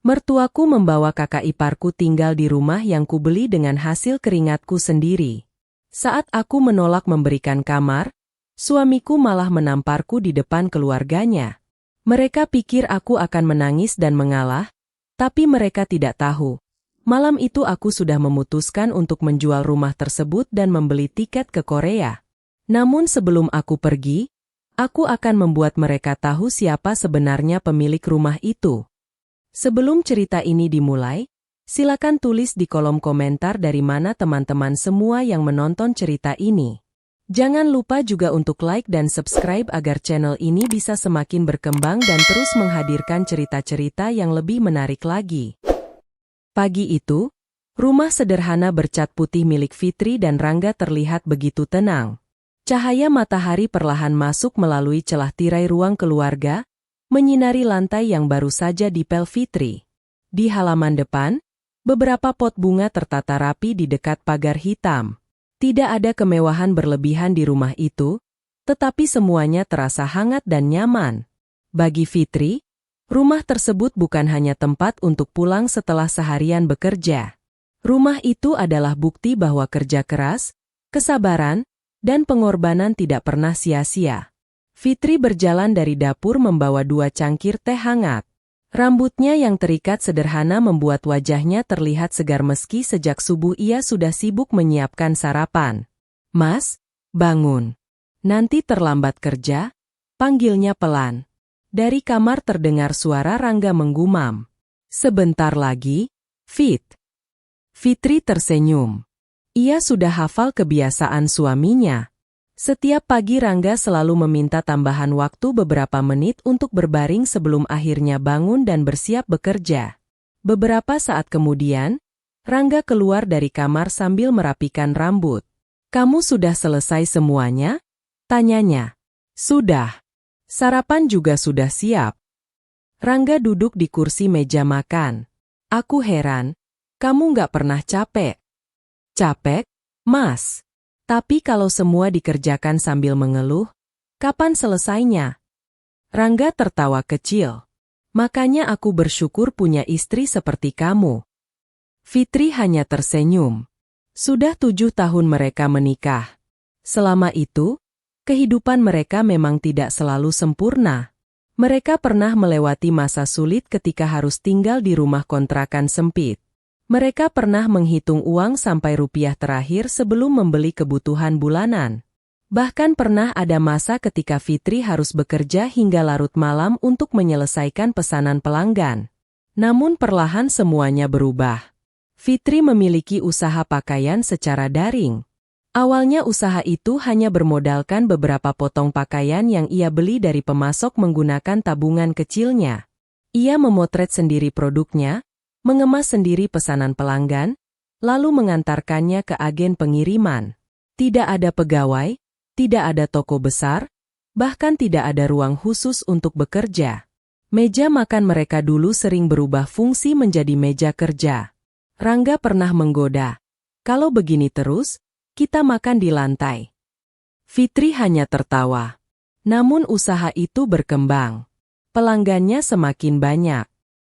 Mertuaku membawa kakak iparku tinggal di rumah yang kubeli dengan hasil keringatku sendiri. Saat aku menolak memberikan kamar, suamiku malah menamparku di depan keluarganya. Mereka pikir aku akan menangis dan mengalah, tapi mereka tidak tahu. Malam itu aku sudah memutuskan untuk menjual rumah tersebut dan membeli tiket ke Korea. Namun sebelum aku pergi, aku akan membuat mereka tahu siapa sebenarnya pemilik rumah itu. Sebelum cerita ini dimulai, silakan tulis di kolom komentar dari mana teman-teman semua yang menonton cerita ini. Jangan lupa juga untuk like dan subscribe agar channel ini bisa semakin berkembang dan terus menghadirkan cerita-cerita yang lebih menarik lagi. Pagi itu, rumah sederhana bercat putih milik Fitri dan Rangga terlihat begitu tenang. Cahaya matahari perlahan masuk melalui celah tirai ruang keluarga, menyinari lantai yang baru saja dipel Fitri. Di halaman depan, beberapa pot bunga tertata rapi di dekat pagar hitam. Tidak ada kemewahan berlebihan di rumah itu, tetapi semuanya terasa hangat dan nyaman. Bagi Fitri, rumah tersebut bukan hanya tempat untuk pulang setelah seharian bekerja. Rumah itu adalah bukti bahwa kerja keras, kesabaran, dan pengorbanan tidak pernah sia-sia. Fitri berjalan dari dapur membawa 2 cangkir teh hangat. Rambutnya yang terikat sederhana membuat wajahnya terlihat segar meski sejak subuh ia sudah sibuk menyiapkan sarapan. "Mas, bangun. Nanti terlambat kerja," panggilnya pelan. Dari kamar terdengar suara Rangga menggumam. "Sebentar lagi, Fit." Fitri tersenyum. Ia sudah hafal kebiasaan suaminya. Setiap pagi Rangga selalu meminta tambahan waktu beberapa menit untuk berbaring sebelum akhirnya bangun dan bersiap bekerja. Beberapa saat kemudian, Rangga keluar dari kamar sambil merapikan rambut. "Kamu sudah selesai semuanya?" tanyanya. "Sudah. Sarapan juga sudah siap." Rangga duduk di kursi meja makan. "Aku heran, kamu nggak pernah capek." "Capek, Mas. Tapi kalau semua dikerjakan sambil mengeluh, kapan selesainya?" Rangga tertawa kecil. "Makanya aku bersyukur punya istri seperti kamu." Fitri hanya tersenyum. Sudah 7 tahun mereka menikah. Selama itu, kehidupan mereka memang tidak selalu sempurna. Mereka pernah melewati masa sulit ketika harus tinggal di rumah kontrakan sempit. Mereka pernah menghitung uang sampai rupiah terakhir sebelum membeli kebutuhan bulanan. Bahkan pernah ada masa ketika Fitri harus bekerja hingga larut malam untuk menyelesaikan pesanan pelanggan. Namun perlahan semuanya berubah. Fitri memiliki usaha pakaian secara daring. Awalnya usaha itu hanya bermodalkan beberapa potong pakaian yang ia beli dari pemasok menggunakan tabungan kecilnya. Ia memotret sendiri produknya, mengemas sendiri pesanan pelanggan, lalu mengantarkannya ke agen pengiriman. Tidak ada pegawai, tidak ada toko besar, bahkan tidak ada ruang khusus untuk bekerja. Meja makan mereka dulu sering berubah fungsi menjadi meja kerja. Rangga pernah menggoda, "Kalau begini terus, kita makan di lantai." Fitri hanya tertawa. Namun usaha itu berkembang. Pelanggannya semakin banyak.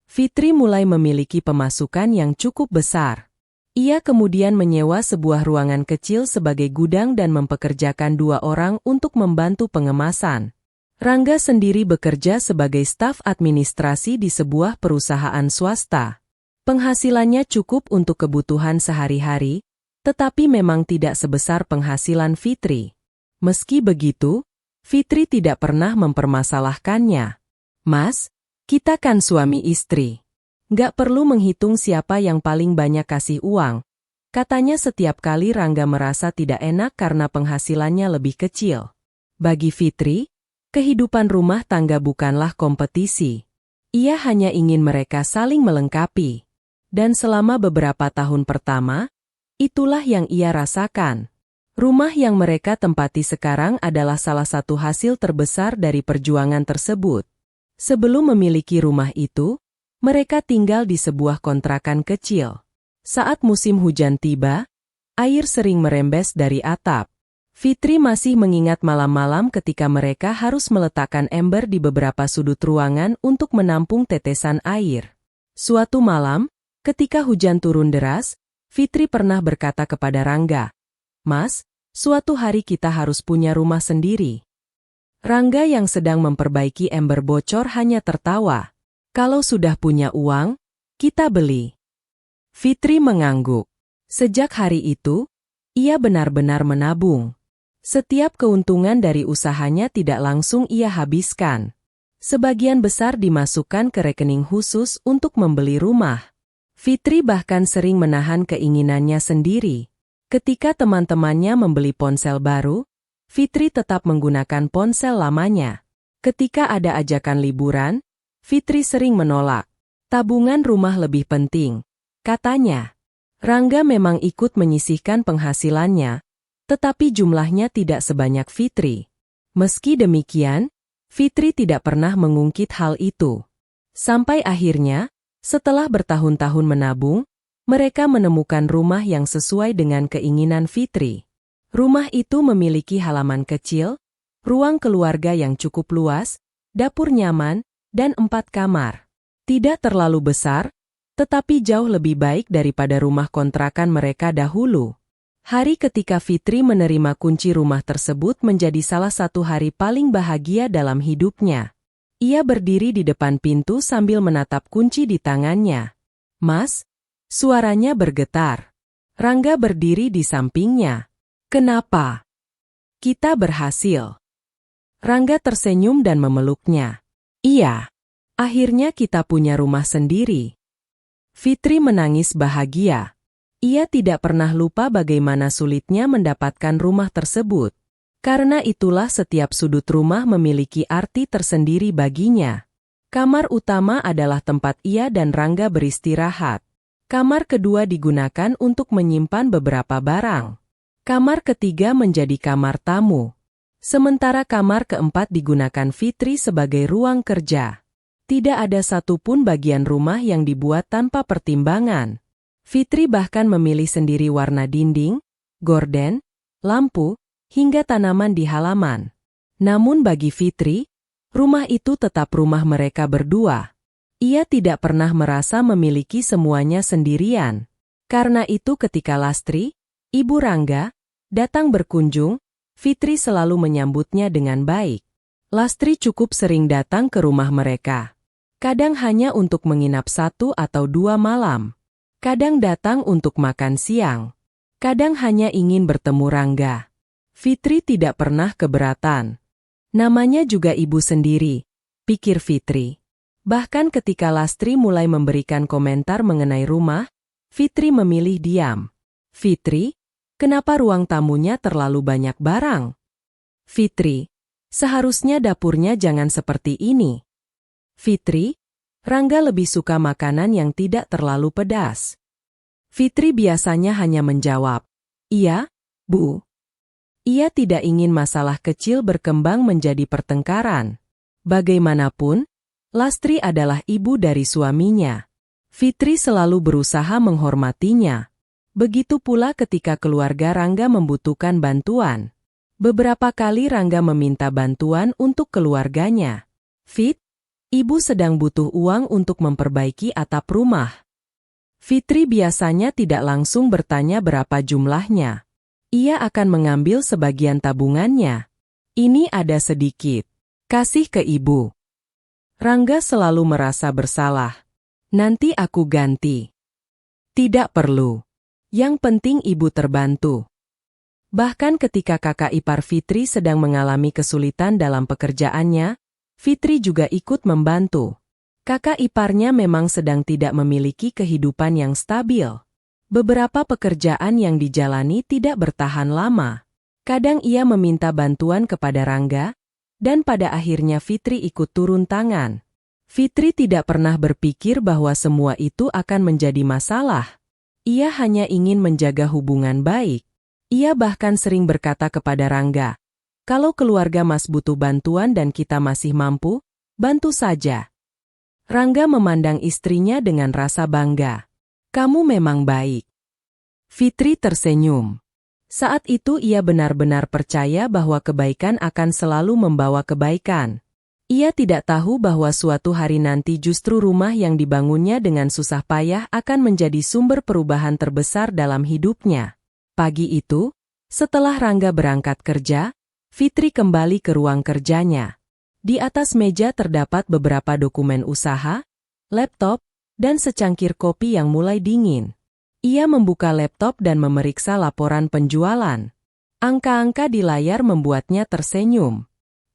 Fitri mulai memiliki pemasukan yang cukup besar. Ia kemudian menyewa sebuah ruangan kecil sebagai gudang dan mempekerjakan 2 orang untuk membantu pengemasan. Rangga sendiri bekerja sebagai staf administrasi di sebuah perusahaan swasta. Penghasilannya cukup untuk kebutuhan sehari-hari, tetapi memang tidak sebesar penghasilan Fitri. Meski begitu, Fitri tidak pernah mempermasalahkannya. "Mas, kita kan suami istri. Nggak perlu menghitung siapa yang paling banyak kasih uang," katanya setiap kali Rangga merasa tidak enak karena penghasilannya lebih kecil. Bagi Fitri, kehidupan rumah tangga bukanlah kompetisi. Ia hanya ingin mereka saling melengkapi. Dan selama beberapa tahun pertama, itulah yang ia rasakan. Rumah yang mereka tempati sekarang adalah salah satu hasil terbesar dari perjuangan tersebut. Sebelum memiliki rumah itu, mereka tinggal di sebuah kontrakan kecil. Saat musim hujan tiba, air sering merembes dari atap. Fitri masih mengingat malam-malam ketika mereka harus meletakkan ember di beberapa sudut ruangan untuk menampung tetesan air. Suatu malam, ketika hujan turun deras, Fitri pernah berkata kepada Rangga, "Mas, suatu hari kita harus punya rumah sendiri." Rangga yang sedang memperbaiki ember bocor hanya tertawa. "Kalau sudah punya uang, kita beli." Fitri mengangguk. Sejak hari itu, ia benar-benar menabung. Setiap keuntungan dari usahanya tidak langsung ia habiskan. Sebagian besar dimasukkan ke rekening khusus untuk membeli rumah. Fitri bahkan sering menahan keinginannya sendiri. Ketika teman-temannya membeli ponsel baru, Fitri tetap menggunakan ponsel lamanya. Ketika ada ajakan liburan, Fitri sering menolak. Tabungan rumah lebih penting, katanya. Rangga memang ikut menyisihkan penghasilannya, tetapi jumlahnya tidak sebanyak Fitri. Meski demikian, Fitri tidak pernah mengungkit hal itu. Sampai akhirnya, setelah bertahun-tahun menabung, mereka menemukan rumah yang sesuai dengan keinginan Fitri. Rumah itu memiliki halaman kecil, ruang keluarga yang cukup luas, dapur nyaman, dan 4 kamar. Tidak terlalu besar, tetapi jauh lebih baik daripada rumah kontrakan mereka dahulu. Hari ketika Fitri menerima kunci rumah tersebut menjadi salah satu hari paling bahagia dalam hidupnya. Ia berdiri di depan pintu sambil menatap kunci di tangannya. "Mas," suaranya bergetar. Rangga berdiri di sampingnya. "Kenapa?" "Kita berhasil." Rangga tersenyum dan memeluknya. "Iya, akhirnya kita punya rumah sendiri." Fitri menangis bahagia. Ia tidak pernah lupa bagaimana sulitnya mendapatkan rumah tersebut. Karena itulah setiap sudut rumah memiliki arti tersendiri baginya. Kamar utama adalah tempat ia dan Rangga beristirahat. Kamar kedua digunakan untuk menyimpan beberapa barang. Kamar ketiga menjadi kamar tamu. Sementara kamar keempat digunakan Fitri sebagai ruang kerja. Tidak ada satupun bagian rumah yang dibuat tanpa pertimbangan. Fitri bahkan memilih sendiri warna dinding, gorden, lampu, hingga tanaman di halaman. Namun bagi Fitri, rumah itu tetap rumah mereka berdua. Ia tidak pernah merasa memiliki semuanya sendirian. Karena itu ketika Lastri, ibu Rangga, datang berkunjung, Fitri selalu menyambutnya dengan baik. Lastri cukup sering datang ke rumah mereka. Kadang hanya untuk menginap 1 atau 2 malam. Kadang datang untuk makan siang. Kadang hanya ingin bertemu Rangga. Fitri tidak pernah keberatan. Namanya juga ibu sendiri, pikir Fitri. Bahkan ketika Lastri mulai memberikan komentar mengenai rumah, Fitri memilih diam. "Fitri, kenapa ruang tamunya terlalu banyak barang?" "Fitri, seharusnya dapurnya jangan seperti ini." "Fitri, Rangga lebih suka makanan yang tidak terlalu pedas." Fitri biasanya hanya menjawab, "Iya, Bu." Ia tidak ingin masalah kecil berkembang menjadi pertengkaran. Bagaimanapun, Lastri adalah ibu dari suaminya. Fitri selalu berusaha menghormatinya. Begitu pula ketika keluarga Rangga membutuhkan bantuan. Beberapa kali Rangga meminta bantuan untuk keluarganya. "Fit, Ibu sedang butuh uang untuk memperbaiki atap rumah." Fitri biasanya tidak langsung bertanya berapa jumlahnya. Ia akan mengambil sebagian tabungannya. "Ini ada sedikit. Kasih ke ibu." Rangga selalu merasa bersalah. "Nanti aku ganti." "Tidak perlu. Yang penting ibu terbantu." Bahkan ketika kakak ipar Fitri sedang mengalami kesulitan dalam pekerjaannya, Fitri juga ikut membantu. Kakak iparnya memang sedang tidak memiliki kehidupan yang stabil. Beberapa pekerjaan yang dijalani tidak bertahan lama. Kadang ia meminta bantuan kepada Rangga, dan pada akhirnya Fitri ikut turun tangan. Fitri tidak pernah berpikir bahwa semua itu akan menjadi masalah. Ia hanya ingin menjaga hubungan baik. Ia bahkan sering berkata kepada Rangga, "Kalau keluarga Mas butuh bantuan dan kita masih mampu, bantu saja." Rangga memandang istrinya dengan rasa bangga. "Kamu memang baik." Fitri tersenyum. Saat itu ia benar-benar percaya bahwa kebaikan akan selalu membawa kebaikan. Ia tidak tahu bahwa suatu hari nanti justru rumah yang dibangunnya dengan susah payah akan menjadi sumber perubahan terbesar dalam hidupnya. Pagi itu, setelah Rangga berangkat kerja, Fitri kembali ke ruang kerjanya. Di atas meja terdapat beberapa dokumen usaha, laptop, dan secangkir kopi yang mulai dingin. Ia membuka laptop dan memeriksa laporan penjualan. Angka-angka di layar membuatnya tersenyum.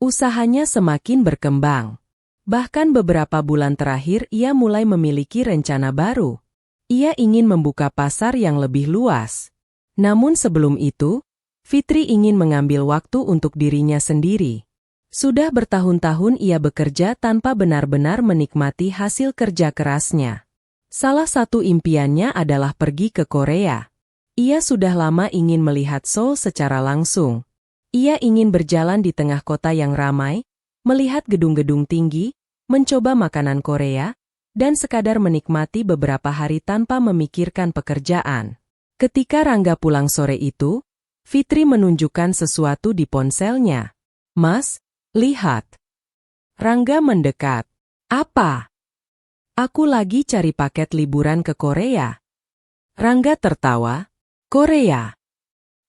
Usahanya semakin berkembang. Bahkan beberapa bulan terakhir ia mulai memiliki rencana baru. Ia ingin membuka pasar yang lebih luas. Namun sebelum itu, Fitri ingin mengambil waktu untuk dirinya sendiri. Sudah bertahun-tahun ia bekerja tanpa benar-benar menikmati hasil kerja kerasnya. Salah satu impiannya adalah pergi ke Korea. Ia sudah lama ingin melihat Seoul secara langsung. Ia ingin berjalan di tengah kota yang ramai, melihat gedung-gedung tinggi, mencoba makanan Korea, dan sekadar menikmati beberapa hari tanpa memikirkan pekerjaan. Ketika Rangga pulang sore itu, Fitri menunjukkan sesuatu di ponselnya. "Mas, lihat." Rangga mendekat. "Apa?" "Aku lagi cari paket liburan ke Korea." Rangga tertawa. "Korea?"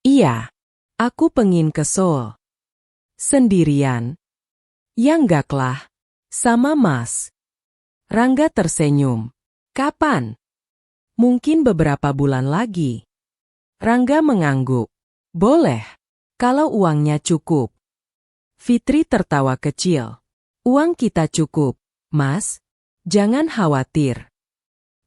"Iya. Aku pengen ke Seoul." "Sendirian?" "Ya enggaklah. Sama Mas." Rangga tersenyum. "Kapan?" "Mungkin beberapa bulan lagi." Rangga mengangguk. "Boleh, kalau uangnya cukup." Fitri tertawa kecil. "Uang kita cukup, Mas. Jangan khawatir."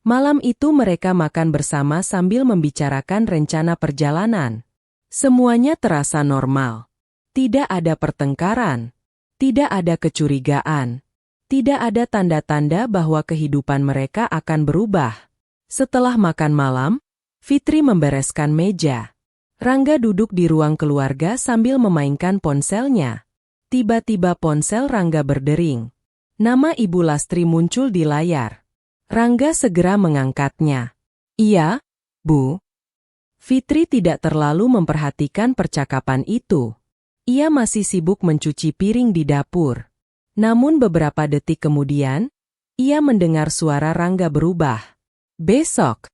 Malam itu mereka makan bersama sambil membicarakan rencana perjalanan. Semuanya terasa normal. Tidak ada pertengkaran. Tidak ada kecurigaan. Tidak ada tanda-tanda bahwa kehidupan mereka akan berubah. Setelah makan malam, Fitri membereskan meja. Rangga duduk di ruang keluarga sambil memainkan ponselnya. Tiba-tiba ponsel Rangga berdering. Nama Ibu Lastri muncul di layar. Rangga segera mengangkatnya. "Iya, Bu." Fitri tidak terlalu memperhatikan percakapan itu. Ia masih sibuk mencuci piring di dapur. Namun beberapa detik kemudian, ia mendengar suara Rangga berubah. "Besok."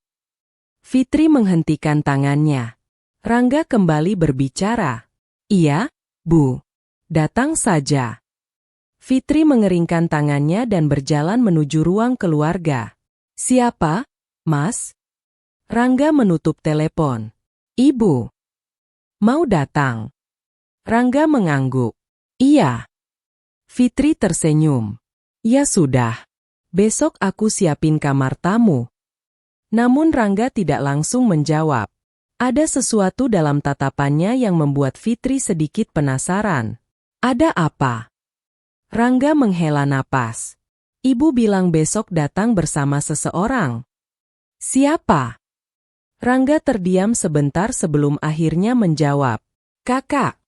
Fitri menghentikan tangannya. Rangga kembali berbicara. "Iya, Bu. Datang saja." Fitri mengeringkan tangannya dan berjalan menuju ruang keluarga. "Siapa, Mas?" Rangga menutup telepon. "Ibu. Mau datang?" Rangga mengangguk. "Iya." Fitri tersenyum. "Ya sudah. Besok aku siapin kamar tamu." Namun Rangga tidak langsung menjawab. Ada sesuatu dalam tatapannya yang membuat Fitri sedikit penasaran. "Ada apa?" Rangga menghela napas. "Ibu bilang besok datang bersama seseorang." "Siapa?" Rangga terdiam sebentar sebelum akhirnya menjawab. "Kakak."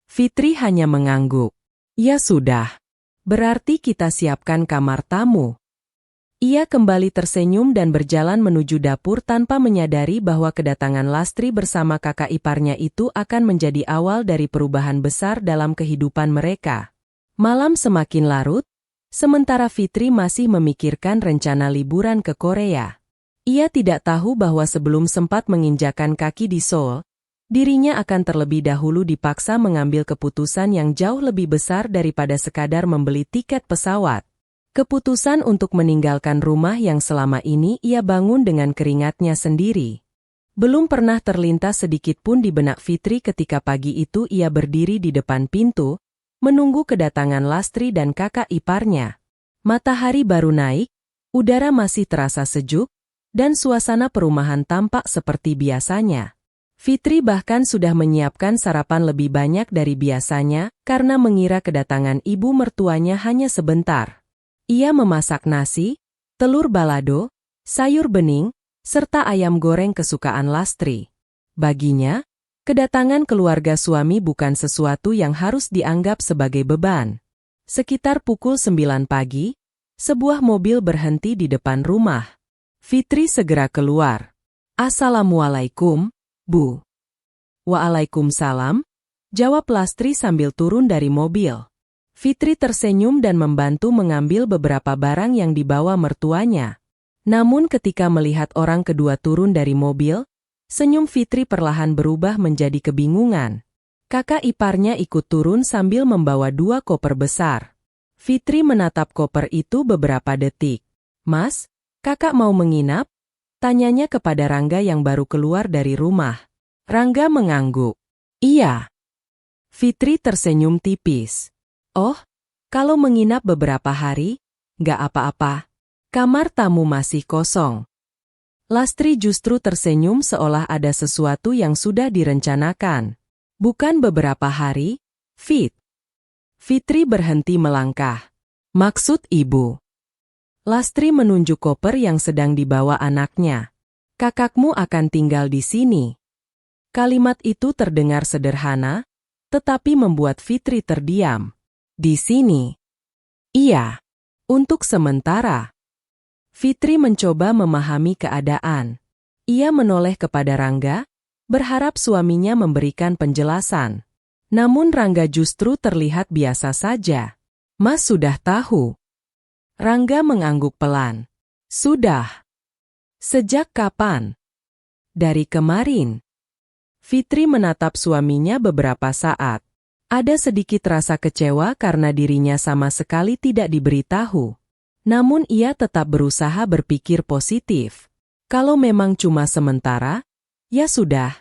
Fitri hanya mengangguk. "Ya sudah. Berarti kita siapkan kamar tamu." Ia kembali tersenyum dan berjalan menuju dapur tanpa menyadari bahwa kedatangan Lastri bersama kakak iparnya itu akan menjadi awal dari perubahan besar dalam kehidupan mereka. Malam semakin larut, sementara Fitri masih memikirkan rencana liburan ke Korea. Ia tidak tahu bahwa sebelum sempat menginjakan kaki di Seoul, dirinya akan terlebih dahulu dipaksa mengambil keputusan yang jauh lebih besar daripada sekadar membeli tiket pesawat. Keputusan untuk meninggalkan rumah yang selama ini ia bangun dengan keringatnya sendiri. Belum pernah terlintas sedikit pun di benak Fitri ketika pagi itu ia berdiri di depan pintu, menunggu kedatangan Lastri dan kakak iparnya. Matahari baru naik, udara masih terasa sejuk, dan suasana perumahan tampak seperti biasanya. Fitri bahkan sudah menyiapkan sarapan lebih banyak dari biasanya karena mengira kedatangan ibu mertuanya hanya sebentar. Ia memasak nasi, telur balado, sayur bening, serta ayam goreng kesukaan Lastri. Baginya, kedatangan keluarga suami bukan sesuatu yang harus dianggap sebagai beban. Sekitar pukul 9 pagi, sebuah mobil berhenti di depan rumah. Fitri segera keluar. "Assalamualaikum, Bu." "Waalaikumsalam," jawab Lastri sambil turun dari mobil. Fitri tersenyum dan membantu mengambil beberapa barang yang dibawa mertuanya. Namun ketika melihat orang kedua turun dari mobil, senyum Fitri perlahan berubah menjadi kebingungan. Kakak iparnya ikut turun sambil membawa 2 koper besar. Fitri menatap koper itu beberapa detik. "Mas, kakak mau menginap?" tanyanya kepada Rangga yang baru keluar dari rumah. Rangga mengangguk. "Iya." Fitri tersenyum tipis. "Oh, kalau menginap beberapa hari, nggak apa-apa. Kamar tamu masih kosong." Lastri justru tersenyum seolah ada sesuatu yang sudah direncanakan. "Bukan beberapa hari, Fit." Fitri berhenti melangkah. "Maksud ibu?" Lastri menunjuk koper yang sedang dibawa anaknya. "Kakakmu akan tinggal di sini." Kalimat itu terdengar sederhana, tetapi membuat Fitri terdiam. "Di sini?" "Iya. Untuk sementara." Fitri mencoba memahami keadaan. Ia menoleh kepada Rangga, berharap suaminya memberikan penjelasan. Namun Rangga justru terlihat biasa saja. "Mas sudah tahu?" Rangga mengangguk pelan. "Sudah." "Sejak kapan?" "Dari kemarin." Fitri menatap suaminya beberapa saat. Ada sedikit rasa kecewa karena dirinya sama sekali tidak diberitahu. Namun ia tetap berusaha berpikir positif. "Kalau memang cuma sementara, ya sudah.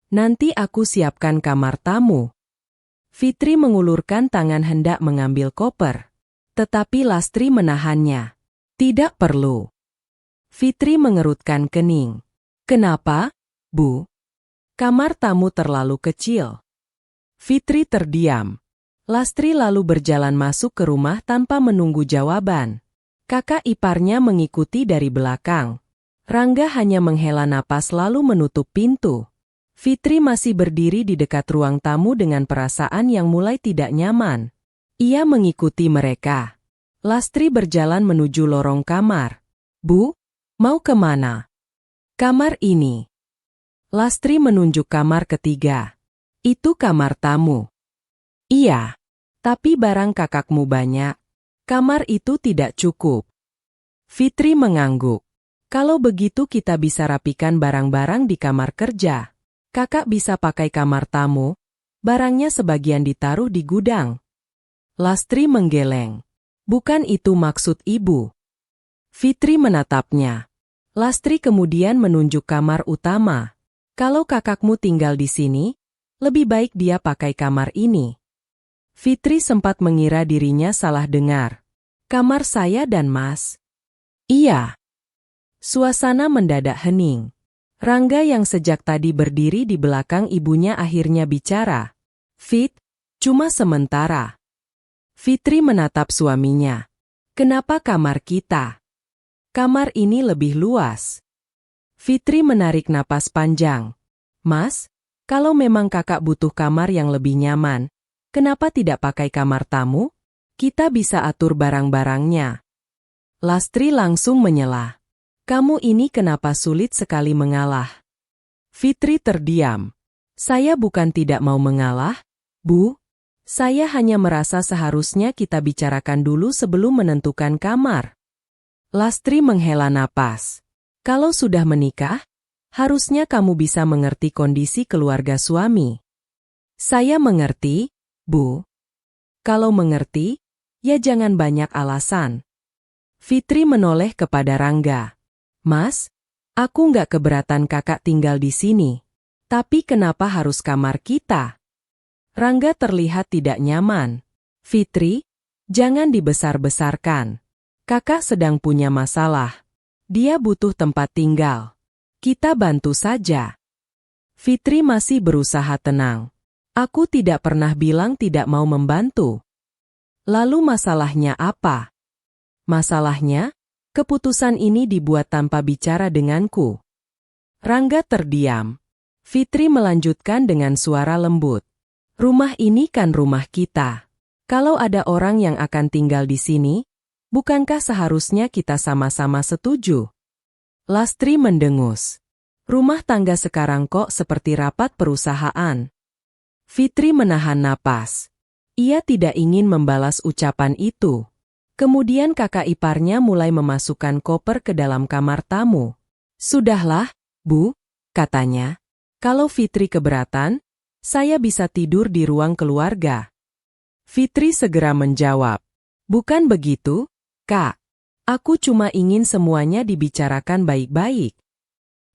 Nanti aku siapkan kamar tamu." Fitri mengulurkan tangan hendak mengambil koper. Tetapi Lastri menahannya. "Tidak perlu." Fitri mengerutkan kening. "Kenapa, Bu?" "Kamar tamu terlalu kecil." Fitri terdiam. Lastri lalu berjalan masuk ke rumah tanpa menunggu jawaban. Kakak iparnya mengikuti dari belakang. Rangga hanya menghela napas lalu menutup pintu. Fitri masih berdiri di dekat ruang tamu dengan perasaan yang mulai tidak nyaman. Ia mengikuti mereka. Lastri berjalan menuju lorong kamar. "Bu, mau kemana?" "Kamar ini." Lastri menunjuk kamar ketiga. "Itu kamar tamu." "Iya. Tapi barang kakakmu banyak. Kamar itu tidak cukup." Fitri mengangguk. "Kalau begitu kita bisa rapikan barang-barang di kamar kerja. Kakak bisa pakai kamar tamu, barangnya sebagian ditaruh di gudang." Lastri menggeleng. "Bukan itu maksud ibu." Fitri menatapnya. Lastri kemudian menunjuk kamar utama. "Kalau kakakmu tinggal di sini, lebih baik dia pakai kamar ini." Fitri sempat mengira dirinya salah dengar. "Kamar saya dan Mas?" "Iya." Suasana mendadak hening. Rangga yang sejak tadi berdiri di belakang ibunya akhirnya bicara. "Fit, cuma sementara." Fitri menatap suaminya. "Kenapa kamar kita? Kamar ini lebih luas." Fitri menarik napas panjang. "Mas, kalau memang kakak butuh kamar yang lebih nyaman, kenapa tidak pakai kamar tamu? Kita bisa atur barang-barangnya." Lastri langsung menyela. "Kamu ini kenapa sulit sekali mengalah?" Fitri terdiam. "Saya bukan tidak mau mengalah, Bu. Saya hanya merasa seharusnya kita bicarakan dulu sebelum menentukan kamar." Lastri menghela napas. "Kalau sudah menikah, harusnya kamu bisa mengerti kondisi keluarga suami." "Saya mengerti, Bu." "Kalau mengerti, ya jangan banyak alasan." Fitri menoleh kepada Rangga. "Mas, aku nggak keberatan kakak tinggal di sini. Tapi kenapa harus kamar kita?" Rangga terlihat tidak nyaman. "Fitri, jangan dibesar-besarkan. Kakak sedang punya masalah. Dia butuh tempat tinggal. Kita bantu saja." Fitri masih berusaha tenang. "Aku tidak pernah bilang tidak mau membantu." "Lalu masalahnya apa?" "Masalahnya, keputusan ini dibuat tanpa bicara denganku." Rangga terdiam. Fitri melanjutkan dengan suara lembut. "Rumah ini kan rumah kita. Kalau ada orang yang akan tinggal di sini, bukankah seharusnya kita sama-sama setuju?" Lastri mendengus. "Rumah tangga sekarang kok seperti rapat perusahaan." Fitri menahan napas. Ia tidak ingin membalas ucapan itu. Kemudian kakak iparnya mulai memasukkan koper ke dalam kamar tamu. "Sudahlah, Bu," katanya. "Kalau Fitri keberatan, saya bisa tidur di ruang keluarga." Fitri segera menjawab, "Bukan begitu, Kak. Aku cuma ingin semuanya dibicarakan baik-baik."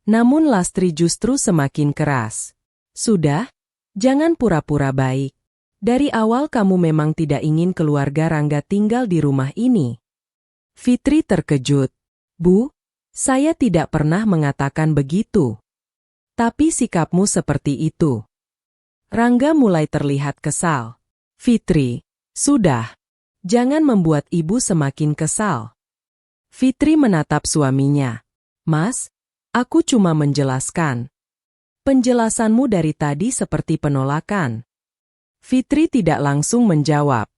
Namun Lastri justru semakin keras. "Sudah, jangan pura-pura baik. Dari awal kamu memang tidak ingin keluarga Rangga tinggal di rumah ini." Fitri terkejut. "Bu, saya tidak pernah mengatakan begitu. Tapi sikapmu seperti itu." Rangga mulai terlihat kesal. "Fitri, sudah. Jangan membuat ibu semakin kesal." Fitri menatap suaminya. "Mas, aku cuma menjelaskan. Penjelasanmu dari tadi seperti penolakan." Fitri tidak langsung menjawab.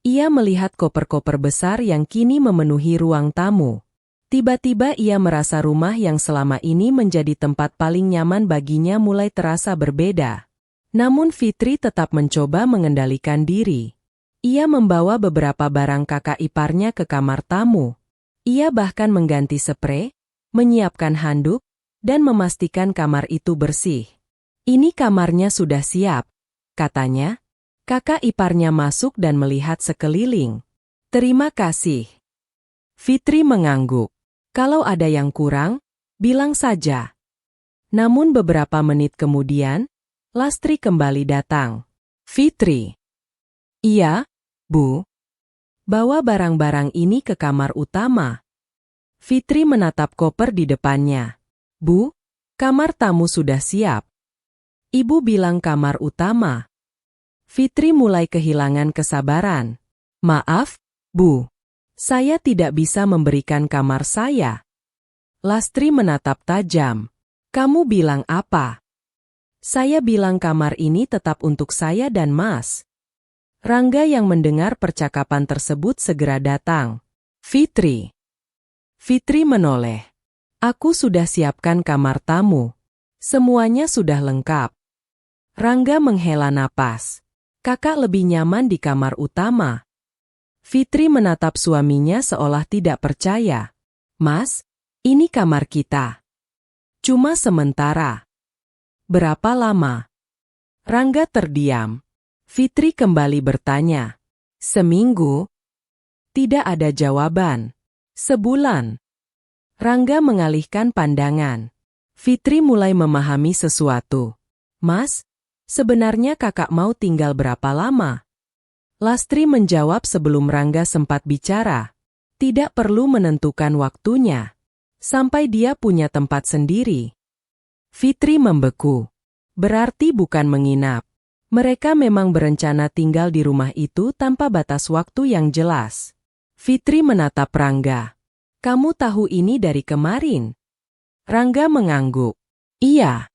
Ia melihat koper-koper besar yang kini memenuhi ruang tamu. Tiba-tiba ia merasa rumah yang selama ini menjadi tempat paling nyaman baginya mulai terasa berbeda. Namun Fitri tetap mencoba mengendalikan diri. Ia membawa beberapa barang kakak iparnya ke kamar tamu. Ia bahkan mengganti sprei, menyiapkan handuk, dan memastikan kamar itu bersih. "Ini kamarnya sudah siap," katanya. Kakak iparnya masuk dan melihat sekeliling. "Terima kasih." Fitri mengangguk. "Kalau ada yang kurang, bilang saja." Namun beberapa menit kemudian, Lastri kembali datang. "Fitri." "Iya, Bu. Bawa barang-barang ini ke kamar utama." Fitri menatap koper di depannya. "Bu, kamar tamu sudah siap." "Ibu bilang kamar utama." Fitri mulai kehilangan kesabaran. "Maaf, Bu. Saya tidak bisa memberikan kamar saya." Lastri menatap tajam. "Kamu bilang apa?" "Saya bilang kamar ini tetap untuk saya dan Mas." Rangga yang mendengar percakapan tersebut segera datang. "Fitri." Fitri menoleh. "Aku sudah siapkan kamar tamu. Semuanya sudah lengkap." Rangga menghela napas. "Kakak lebih nyaman di kamar utama." Fitri menatap suaminya seolah tidak percaya. "Mas, ini kamar kita. Cuma sementara." "Berapa lama?" Rangga terdiam. Fitri kembali bertanya. "Seminggu?" Tidak ada jawaban. "Sebulan?" Rangga mengalihkan pandangan. Fitri mulai memahami sesuatu. "Mas, sebenarnya kakak mau tinggal berapa lama?" Lastri menjawab sebelum Rangga sempat bicara. "Tidak perlu menentukan waktunya. Sampai dia punya tempat sendiri." Fitri membeku. Berarti bukan menginap. Mereka memang berencana tinggal di rumah itu tanpa batas waktu yang jelas. Fitri menatap Rangga. "Kamu tahu ini dari kemarin?" Rangga mengangguk. "Iya.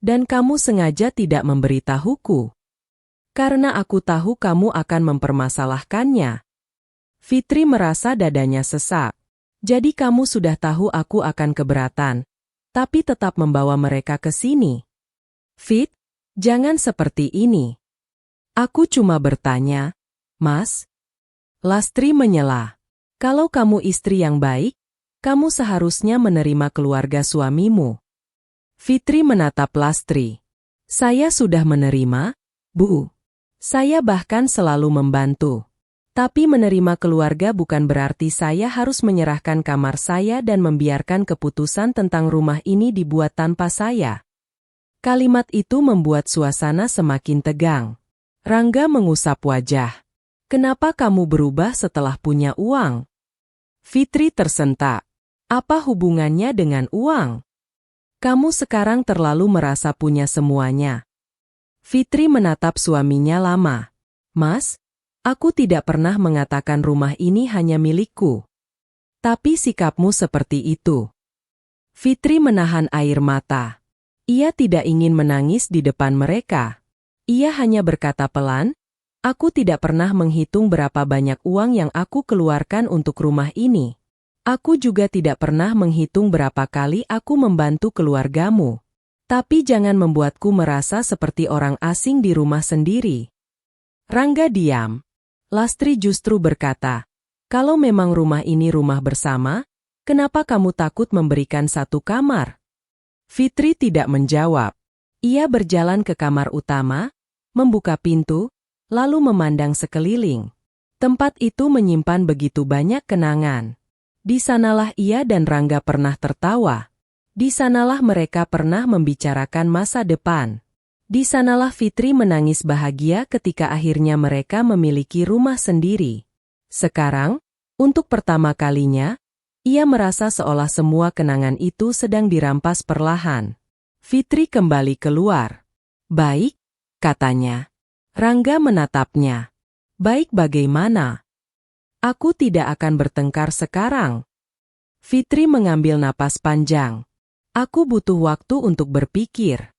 Dan kamu sengaja tidak memberitahuku." "Karena aku tahu kamu akan mempermasalahkannya." Fitri merasa dadanya sesak. "Jadi kamu sudah tahu aku akan keberatan, tapi tetap membawa mereka ke sini?" "Fit, jangan seperti ini. Aku cuma bertanya, Mas." Lastri menyela. "Kalau kamu istri yang baik, kamu seharusnya menerima keluarga suamimu." Fitri menatap Lastri. "Saya sudah menerima, Bu. Saya bahkan selalu membantu. Tapi menerima keluarga bukan berarti saya harus menyerahkan kamar saya dan membiarkan keputusan tentang rumah ini dibuat tanpa saya." Kalimat itu membuat suasana semakin tegang. Rangga mengusap wajah. "Kenapa kamu berubah setelah punya uang?" Fitri tersentak. "Apa hubungannya dengan uang? Kamu sekarang terlalu merasa punya semuanya." Fitri menatap suaminya lama. "Mas, aku tidak pernah mengatakan rumah ini hanya milikku. Tapi sikapmu seperti itu." Fitri menahan air mata. Ia tidak ingin menangis di depan mereka. Ia hanya berkata pelan, "Aku tidak pernah menghitung berapa banyak uang yang aku keluarkan untuk rumah ini. Aku juga tidak pernah menghitung berapa kali aku membantu keluargamu. Tapi jangan membuatku merasa seperti orang asing di rumah sendiri." Rangga diam. Lastri justru berkata, "Kalau memang rumah ini rumah bersama, kenapa kamu takut memberikan satu kamar?" Fitri tidak menjawab. Ia berjalan ke kamar utama, membuka pintu, lalu memandang sekeliling. Tempat itu menyimpan begitu banyak kenangan. Di sanalah ia dan Rangga pernah tertawa. Di sanalah mereka pernah membicarakan masa depan. Di sanalah Fitri menangis bahagia ketika akhirnya mereka memiliki rumah sendiri. Sekarang, untuk pertama kalinya, ia merasa seolah semua kenangan itu sedang dirampas perlahan. Fitri kembali keluar. "Baik," katanya. Rangga menatapnya. "Baik bagaimana? Aku tidak akan bertengkar sekarang." Fitri mengambil napas panjang. "Aku butuh waktu untuk berpikir."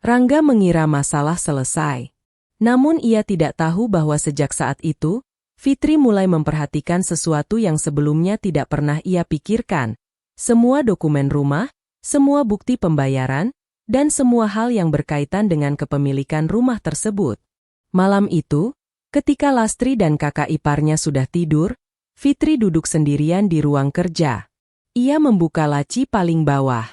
Rangga mengira masalah selesai. Namun ia tidak tahu bahwa sejak saat itu, Fitri mulai memperhatikan sesuatu yang sebelumnya tidak pernah ia pikirkan. Semua dokumen rumah, semua bukti pembayaran, dan semua hal yang berkaitan dengan kepemilikan rumah tersebut. Malam itu, ketika Lastri dan kakak iparnya sudah tidur, Fitri duduk sendirian di ruang kerja. Ia membuka laci paling bawah.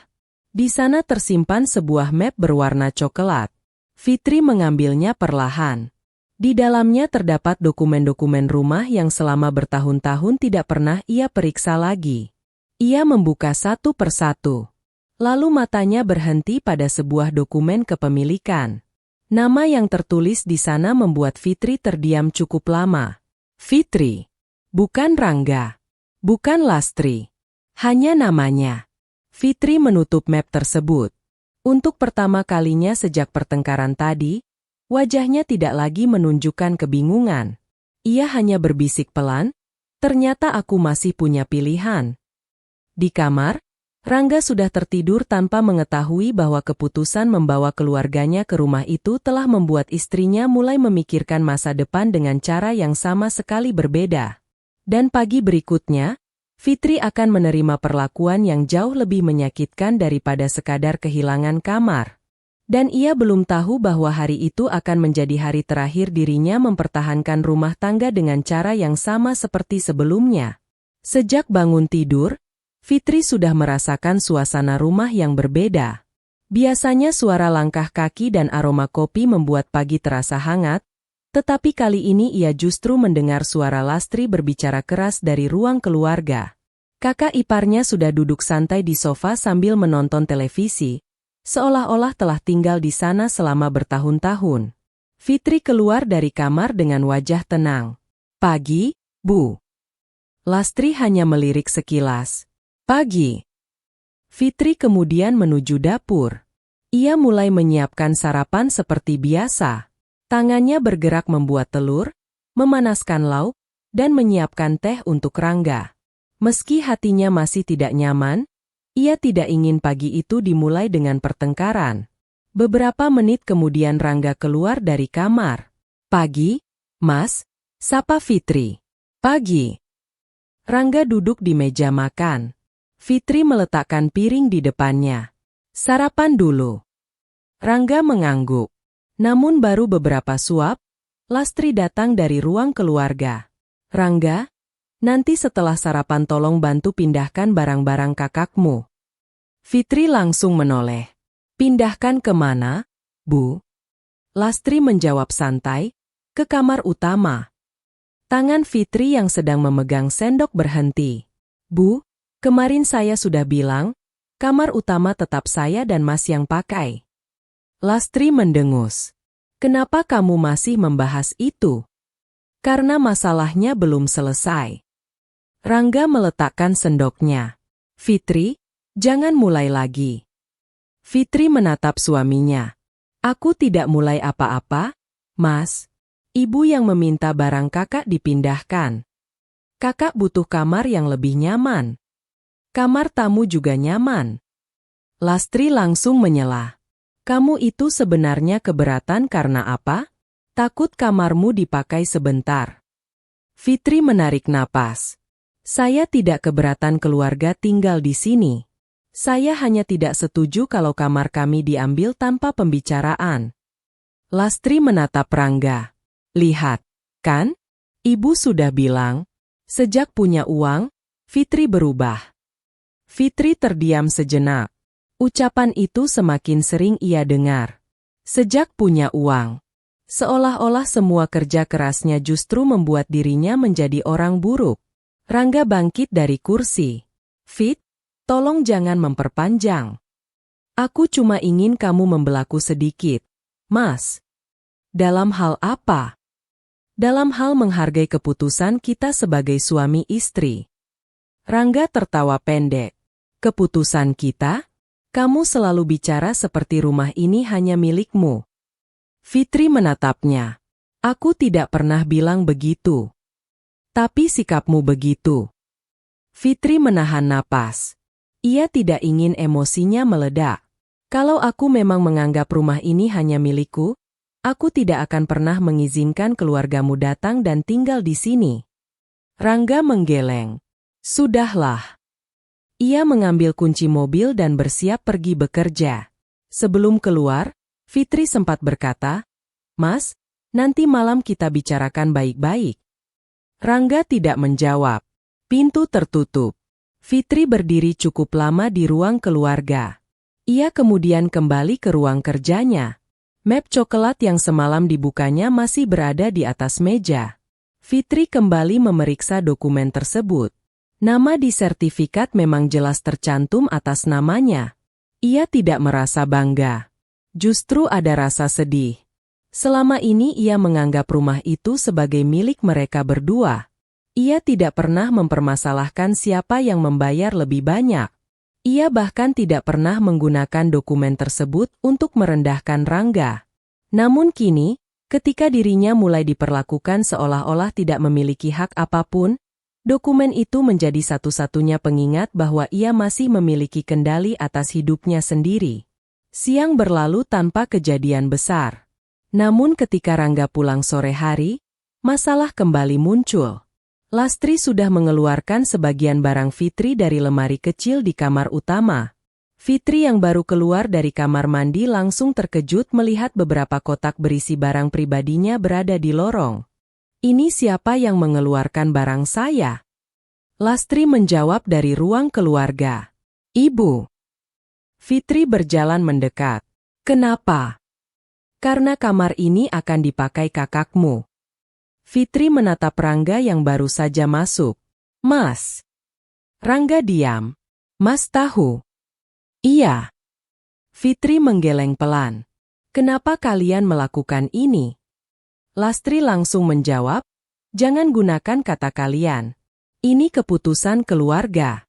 Di sana tersimpan sebuah map berwarna coklat. Fitri mengambilnya perlahan. Di dalamnya terdapat dokumen-dokumen rumah yang selama bertahun-tahun tidak pernah ia periksa lagi. Ia membuka satu persatu. Lalu matanya berhenti pada sebuah dokumen kepemilikan. Nama yang tertulis di sana membuat Fitri terdiam cukup lama. Fitri. Bukan Rangga. Bukan Lastri. Hanya namanya. Fitri menutup map tersebut. Untuk pertama kalinya sejak pertengkaran tadi, wajahnya tidak lagi menunjukkan kebingungan. Ia hanya berbisik pelan, "Ternyata aku masih punya pilihan." Di kamar, Rangga sudah tertidur tanpa mengetahui bahwa keputusan membawa keluarganya ke rumah itu telah membuat istrinya mulai memikirkan masa depan dengan cara yang sama sekali berbeda. Dan pagi berikutnya, Fitri akan menerima perlakuan yang jauh lebih menyakitkan daripada sekadar kehilangan kamar. Dan ia belum tahu bahwa hari itu akan menjadi hari terakhir dirinya mempertahankan rumah tangga dengan cara yang sama seperti sebelumnya. Sejak bangun tidur, Fitri sudah merasakan suasana rumah yang berbeda. Biasanya suara langkah kaki dan aroma kopi membuat pagi terasa hangat, tetapi kali ini ia justru mendengar suara Lastri berbicara keras dari ruang keluarga. Kakak iparnya sudah duduk santai di sofa sambil menonton televisi, seolah-olah telah tinggal di sana selama bertahun-tahun. Fitri keluar dari kamar dengan wajah tenang. "Pagi, Bu." Lastri hanya melirik sekilas. "Pagi." Fitri kemudian menuju dapur. Ia mulai menyiapkan sarapan seperti biasa. Tangannya bergerak membuat telur, memanaskan lauk, dan menyiapkan teh untuk Rangga. Meski hatinya masih tidak nyaman, ia tidak ingin pagi itu dimulai dengan pertengkaran. Beberapa menit kemudian Rangga keluar dari kamar. "Pagi, Mas," sapa Fitri. "Pagi." Rangga duduk di meja makan. Fitri meletakkan piring di depannya. "Sarapan dulu." Rangga mengangguk. Namun baru beberapa suap, Lastri datang dari ruang keluarga. "Rangga, nanti setelah sarapan tolong bantu pindahkan barang-barang kakakmu." Fitri langsung menoleh. "Pindahkan kemana, Bu?" Lastri menjawab santai, "Ke kamar utama." Tangan Fitri yang sedang memegang sendok berhenti. "Bu, kemarin saya sudah bilang, kamar utama tetap saya dan Mas yang pakai." Lastri mendengus. "Kenapa kamu masih membahas itu?" "Karena masalahnya belum selesai." Rangga meletakkan sendoknya. "Fitri, jangan mulai lagi." Fitri menatap suaminya. "Aku tidak mulai apa-apa, Mas. Ibu yang meminta barang kakak dipindahkan. Kakak butuh kamar yang lebih nyaman. Kamar tamu juga nyaman." Lastri langsung menyela. "Kamu itu sebenarnya keberatan karena apa? Takut kamarmu dipakai sebentar." Fitri menarik napas. "Saya tidak keberatan keluarga tinggal di sini. Saya hanya tidak setuju kalau kamar kami diambil tanpa pembicaraan." Lastri menatap Rangga. Lihat, kan? Ibu sudah bilang, sejak punya uang, Fitri berubah. Fitri terdiam sejenak. Ucapan itu semakin sering ia dengar. Sejak punya uang. Seolah-olah semua kerja kerasnya justru membuat dirinya menjadi orang buruk. Rangga bangkit dari kursi. Fit, tolong jangan memperpanjang. Aku cuma ingin kamu membelaku sedikit, Mas. Dalam hal apa? Dalam hal menghargai keputusan kita sebagai suami istri. Rangga tertawa pendek. Keputusan kita? Kamu selalu bicara seperti rumah ini hanya milikmu. Fitri menatapnya. Aku tidak pernah bilang begitu. Tapi sikapmu begitu. Fitri menahan napas. Ia tidak ingin emosinya meledak. Kalau aku memang menganggap rumah ini hanya milikku, aku tidak akan pernah mengizinkan keluargamu datang dan tinggal di sini. Rangga menggeleng. Sudahlah. Ia mengambil kunci mobil dan bersiap pergi bekerja. Sebelum keluar, Fitri sempat berkata, Mas, nanti malam kita bicarakan baik-baik. Rangga tidak menjawab. Pintu tertutup. Fitri berdiri cukup lama di ruang keluarga. Ia kemudian kembali ke ruang kerjanya. Map coklat yang semalam dibukanya masih berada di atas meja. Fitri kembali memeriksa dokumen tersebut. Nama di sertifikat memang jelas tercantum atas namanya. Ia tidak merasa bangga. Justru ada rasa sedih. Selama ini ia menganggap rumah itu sebagai milik mereka berdua. Ia tidak pernah mempermasalahkan siapa yang membayar lebih banyak. Ia bahkan tidak pernah menggunakan dokumen tersebut untuk merendahkan Rangga. Namun kini, ketika dirinya mulai diperlakukan seolah-olah tidak memiliki hak apapun, dokumen itu menjadi satu-satunya pengingat bahwa ia masih memiliki kendali atas hidupnya sendiri. Siang berlalu tanpa kejadian besar. Namun ketika Rangga pulang sore hari, masalah kembali muncul. Lastri sudah mengeluarkan sebagian barang Fitri dari lemari kecil di kamar utama. Fitri yang baru keluar dari kamar mandi langsung terkejut melihat beberapa kotak berisi barang pribadinya berada di lorong. Ini siapa yang mengeluarkan barang saya? Lastri menjawab dari ruang keluarga. Ibu. Fitri berjalan mendekat. Kenapa? Karena kamar ini akan dipakai kakakmu. Fitri menatap Rangga yang baru saja masuk. Mas. Rangga diam. Mas tahu? Iya. Fitri menggeleng pelan. Kenapa kalian melakukan ini? Lastri langsung menjawab, jangan gunakan kata kalian. Ini keputusan keluarga.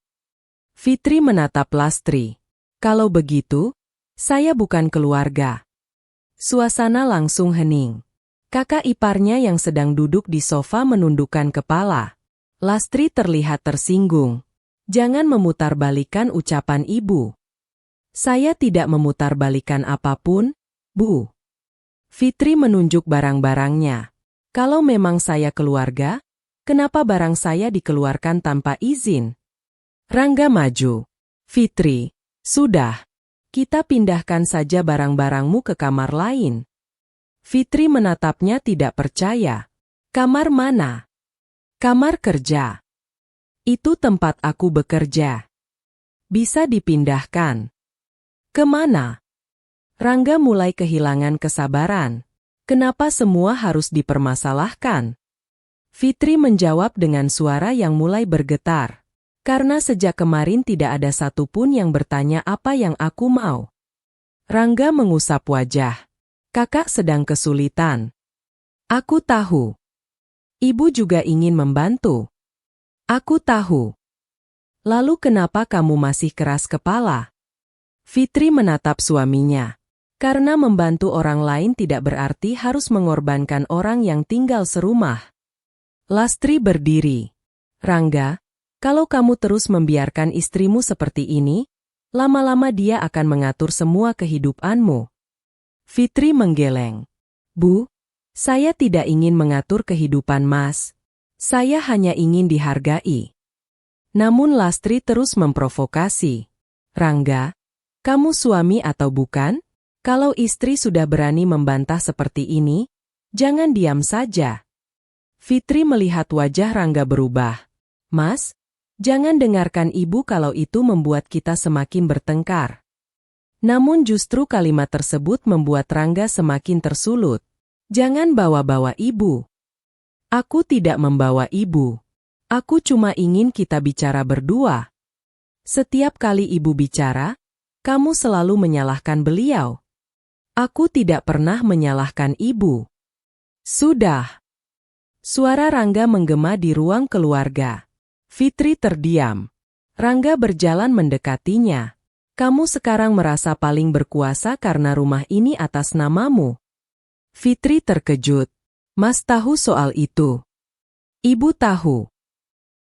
Fitri menatap Lastri. Kalau begitu, saya bukan keluarga. Suasana langsung hening. Kakak iparnya yang sedang duduk di sofa menundukkan kepala. Lastri terlihat tersinggung. Jangan memutarbalikkan ucapan ibu. Saya tidak memutarbalikkan apapun, Bu. Fitri menunjuk barang-barangnya. Kalau memang saya keluarga, kenapa barang saya dikeluarkan tanpa izin? Rangga maju. Fitri, sudah. Kita pindahkan saja barang-barangmu ke kamar lain. Fitri menatapnya tidak percaya. Kamar mana? Kamar kerja. Itu tempat aku bekerja. Bisa dipindahkan. Kemana? Rangga mulai kehilangan kesabaran. Kenapa semua harus dipermasalahkan? Fitri menjawab dengan suara yang mulai bergetar. Karena sejak kemarin tidak ada satupun yang bertanya apa yang aku mau. Rangga mengusap wajah. Kakak sedang kesulitan. Aku tahu. Ibu juga ingin membantu. Aku tahu. Lalu kenapa kamu masih keras kepala? Fitri menatap suaminya. Karena membantu orang lain tidak berarti harus mengorbankan orang yang tinggal serumah. Lastri berdiri. Rangga, kalau kamu terus membiarkan istrimu seperti ini, lama-lama dia akan mengatur semua kehidupanmu. Fitri menggeleng. Bu, saya tidak ingin mengatur kehidupan Mas. Saya hanya ingin dihargai. Namun Lastri terus memprovokasi. Rangga, kamu suami atau bukan? Kalau istri sudah berani membantah seperti ini, Jangan diam saja. Fitri melihat wajah Rangga berubah. Mas, jangan dengarkan ibu kalau itu membuat kita semakin bertengkar. Namun justru kalimat tersebut membuat Rangga semakin tersulut. Jangan bawa-bawa ibu. Aku tidak membawa ibu. Aku cuma ingin kita bicara berdua. Setiap kali ibu bicara, kamu selalu menyalahkan beliau. Aku tidak pernah menyalahkan ibu. Sudah. Suara Rangga menggema di ruang keluarga. Fitri terdiam. Rangga berjalan mendekatinya. Kamu sekarang merasa paling berkuasa karena rumah ini atas namamu. Fitri terkejut. Mas tahu soal itu? Ibu tahu.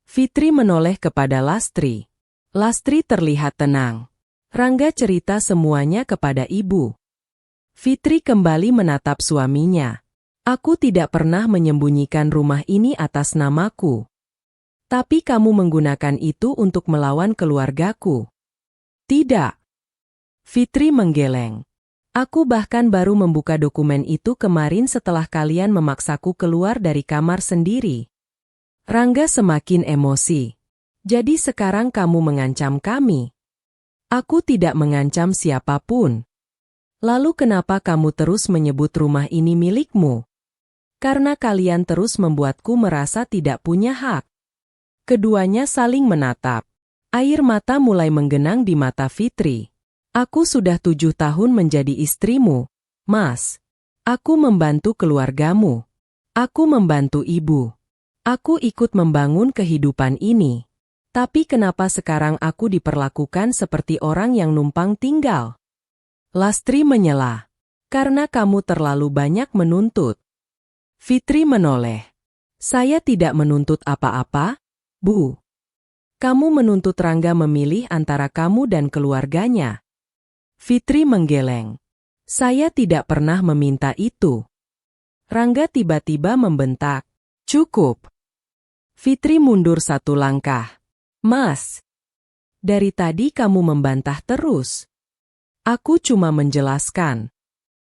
Fitri menoleh kepada Lastri. Lastri terlihat tenang. Rangga cerita semuanya kepada ibu. Fitri kembali menatap suaminya. Aku tidak pernah menyembunyikan rumah ini atas namaku. Tapi kamu menggunakan itu untuk melawan keluargaku. Tidak. Fitri menggeleng. Aku bahkan baru membuka dokumen itu kemarin setelah kalian memaksaku keluar dari kamar sendiri. Rangga semakin emosi. Jadi sekarang kamu mengancam kami. Aku tidak mengancam siapapun. Lalu kenapa kamu terus menyebut rumah ini milikmu? Karena kalian terus membuatku merasa tidak punya hak. Keduanya saling menatap. Air mata mulai menggenang di mata Fitri. Aku sudah 7 tahun menjadi istrimu, Mas. Aku membantu keluargamu. Aku membantu ibu. Aku ikut membangun kehidupan ini. Tapi kenapa sekarang aku diperlakukan seperti orang yang numpang tinggal? Lastri menyela. Karena kamu terlalu banyak menuntut. Fitri menoleh. Saya tidak menuntut apa-apa, Bu. Kamu menuntut Rangga memilih antara kamu dan keluarganya. Fitri menggeleng. Saya tidak pernah meminta itu. Rangga tiba-tiba membentak. Cukup. Fitri mundur 1 langkah. Mas. Dari tadi kamu membantah terus. Aku cuma menjelaskan.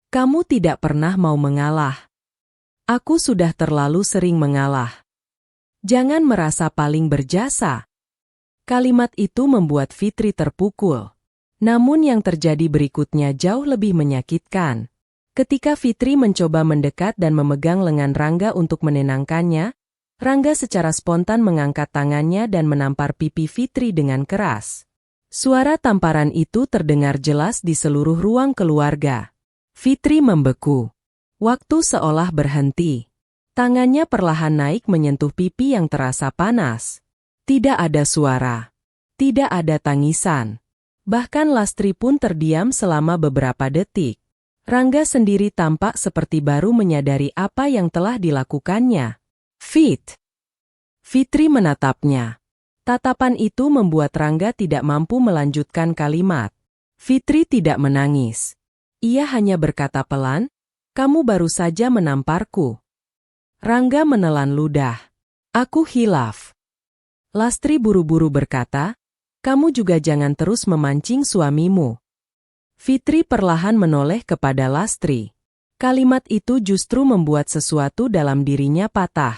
Kamu tidak pernah mau mengalah. Aku sudah terlalu sering mengalah. Jangan merasa paling berjasa. Kalimat itu membuat Fitri terpukul. Namun yang terjadi berikutnya jauh lebih menyakitkan. Ketika Fitri mencoba mendekat dan memegang lengan Rangga untuk menenangkannya, Rangga secara spontan mengangkat tangannya dan menampar pipi Fitri dengan keras. Suara tamparan itu terdengar jelas di seluruh ruang keluarga. Fitri membeku. Waktu seolah berhenti. Tangannya perlahan naik menyentuh pipi yang terasa panas. Tidak ada suara. Tidak ada tangisan. Bahkan Lastri pun terdiam selama beberapa detik. Rangga sendiri tampak seperti baru menyadari apa yang telah dilakukannya. Fitri menatapnya. Tatapan itu membuat Rangga tidak mampu melanjutkan kalimat. Fitri tidak menangis. Ia hanya berkata pelan, kamu baru saja menamparku. Rangga menelan ludah. Aku hilaf. Lastri buru-buru berkata, kamu juga jangan terus memancing suamimu. Fitri perlahan menoleh kepada Lastri. Kalimat itu justru membuat sesuatu dalam dirinya patah.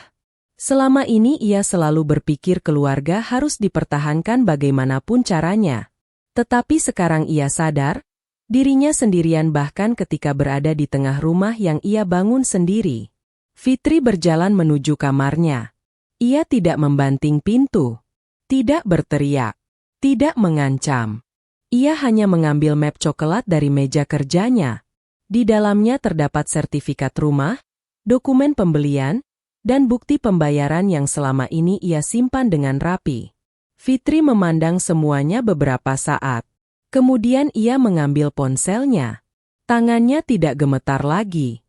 Selama ini ia selalu berpikir keluarga harus dipertahankan bagaimanapun caranya. Tetapi sekarang ia sadar, dirinya sendirian bahkan ketika berada di tengah rumah yang ia bangun sendiri. Fitri berjalan menuju kamarnya. Ia tidak membanting pintu. Tidak berteriak. Tidak mengancam. Ia hanya mengambil map coklat dari meja kerjanya. Di dalamnya terdapat sertifikat rumah, dokumen pembelian, dan bukti pembayaran yang selama ini ia simpan dengan rapi. Fitri memandang semuanya beberapa saat. Kemudian ia mengambil ponselnya. Tangannya tidak gemetar lagi.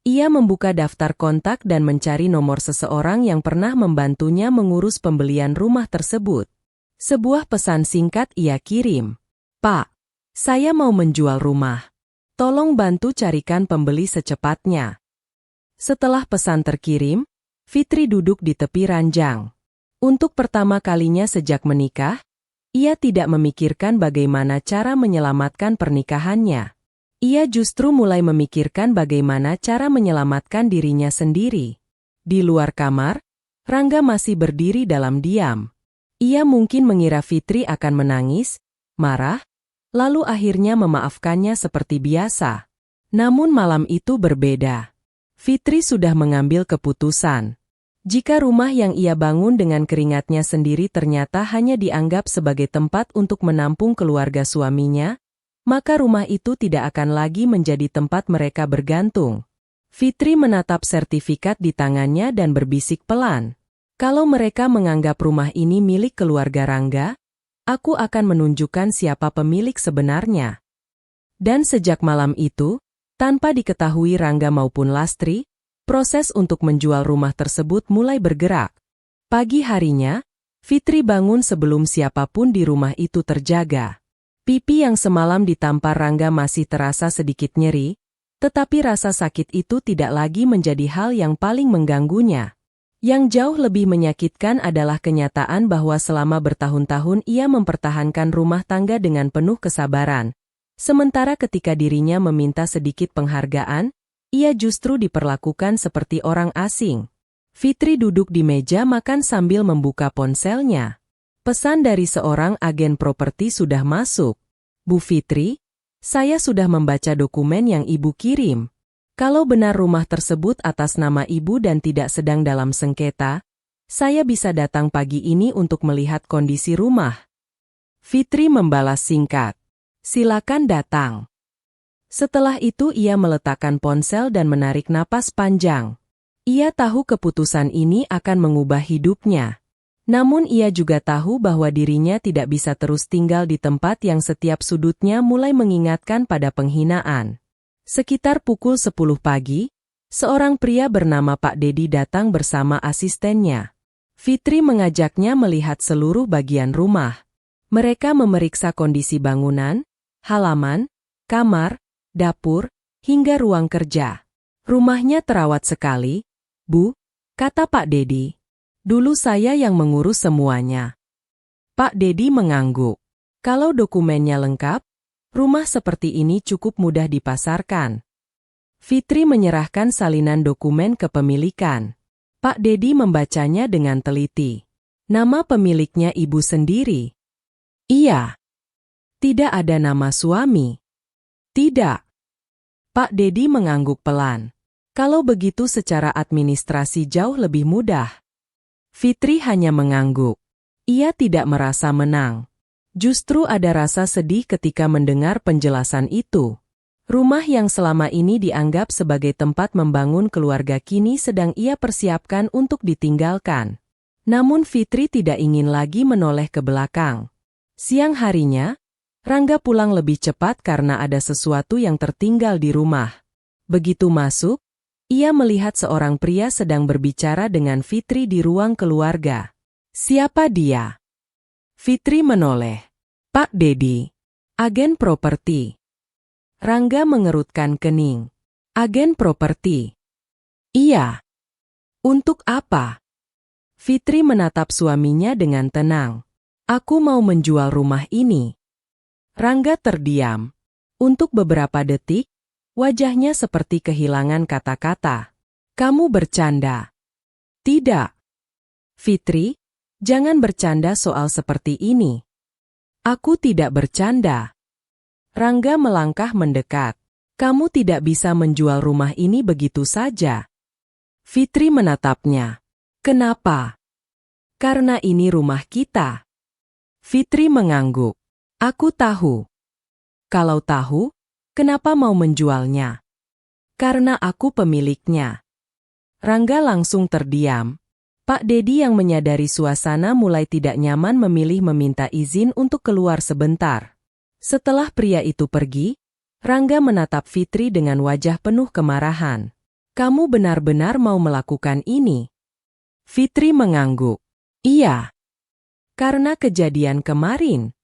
Ia membuka daftar kontak dan mencari nomor seseorang yang pernah membantunya mengurus pembelian rumah tersebut. Sebuah pesan singkat ia kirim. Pak, saya mau menjual rumah. Tolong bantu carikan pembeli secepatnya. Setelah pesan terkirim, Fitri duduk di tepi ranjang. Untuk pertama kalinya sejak menikah, ia tidak memikirkan bagaimana cara menyelamatkan pernikahannya. Ia justru mulai memikirkan bagaimana cara menyelamatkan dirinya sendiri. Di luar kamar, Rangga masih berdiri dalam diam. Ia mungkin mengira Fitri akan menangis, marah, lalu akhirnya memaafkannya seperti biasa. Namun malam itu berbeda. Fitri sudah mengambil keputusan. Jika rumah yang ia bangun dengan keringatnya sendiri ternyata hanya dianggap sebagai tempat untuk menampung keluarga suaminya, maka rumah itu tidak akan lagi menjadi tempat mereka bergantung. Fitri menatap sertifikat di tangannya dan berbisik pelan. Kalau mereka menganggap rumah ini milik keluarga Rangga, aku akan menunjukkan siapa pemilik sebenarnya. Dan sejak malam itu, tanpa diketahui Rangga maupun Lastri, proses untuk menjual rumah tersebut mulai bergerak. Pagi harinya, Fitri bangun sebelum siapapun di rumah itu terjaga. Pipi yang semalam ditampar Rangga masih terasa sedikit nyeri, tetapi rasa sakit itu tidak lagi menjadi hal yang paling mengganggunya. Yang jauh lebih menyakitkan adalah kenyataan bahwa selama bertahun-tahun ia mempertahankan rumah tangga dengan penuh kesabaran. Sementara ketika dirinya meminta sedikit penghargaan, ia justru diperlakukan seperti orang asing. Fitri duduk di meja makan sambil membuka ponselnya. Pesan dari seorang agen properti sudah masuk. Bu Fitri, saya sudah membaca dokumen yang ibu kirim. Kalau benar rumah tersebut atas nama ibu dan tidak sedang dalam sengketa, saya bisa datang pagi ini untuk melihat kondisi rumah. Fitri membalas singkat. Silakan datang. Setelah itu ia meletakkan ponsel dan menarik napas panjang. Ia tahu keputusan ini akan mengubah hidupnya. Namun ia juga tahu bahwa dirinya tidak bisa terus tinggal di tempat yang setiap sudutnya mulai mengingatkan pada penghinaan. Sekitar pukul 10 pagi, seorang pria bernama Pak Dedi datang bersama asistennya. Fitri mengajaknya melihat seluruh bagian rumah. Mereka memeriksa kondisi bangunan, halaman, kamar, dapur, hingga ruang kerja. Rumahnya terawat sekali, Bu, kata Pak Dedi. Dulu saya yang mengurus semuanya. Pak Dedi mengangguk. Kalau dokumennya lengkap, rumah seperti ini cukup mudah dipasarkan. Fitri menyerahkan salinan dokumen kepemilikan. Pak Dedi membacanya dengan teliti. Nama pemiliknya ibu sendiri. Iya. Tidak ada nama suami. Tidak. Pak Dedi mengangguk pelan. Kalau begitu secara administrasi jauh lebih mudah. Fitri hanya mengangguk. Ia tidak merasa menang. Justru ada rasa sedih ketika mendengar penjelasan itu. Rumah yang selama ini dianggap sebagai tempat membangun keluarga kini sedang ia persiapkan untuk ditinggalkan. Namun Fitri tidak ingin lagi menoleh ke belakang. Siang harinya, Rangga pulang lebih cepat karena ada sesuatu yang tertinggal di rumah. Begitu masuk, ia melihat seorang pria sedang berbicara dengan Fitri di ruang keluarga. Siapa dia? Fitri menoleh. Pak Dedi, agen properti. Rangga mengerutkan kening. Agen properti? Iya. Untuk apa? Fitri menatap suaminya dengan tenang. Aku mau menjual rumah ini. Rangga terdiam. Untuk beberapa detik, wajahnya seperti kehilangan kata-kata. Kamu bercanda. Tidak. Fitri, jangan bercanda soal seperti ini. Aku tidak bercanda. Rangga melangkah mendekat. Kamu tidak bisa menjual rumah ini begitu saja. Fitri menatapnya. Kenapa? Karena ini rumah kita. Fitri mengangguk. Aku tahu. Kalau tahu, kenapa mau menjualnya? Karena aku pemiliknya. Rangga langsung terdiam. Pak Dedi yang menyadari suasana mulai tidak nyaman memilih meminta izin untuk keluar sebentar. Setelah pria itu pergi, Rangga menatap Fitri dengan wajah penuh kemarahan. Kamu benar-benar mau melakukan ini? Fitri mengangguk. Iya. Karena kejadian kemarin.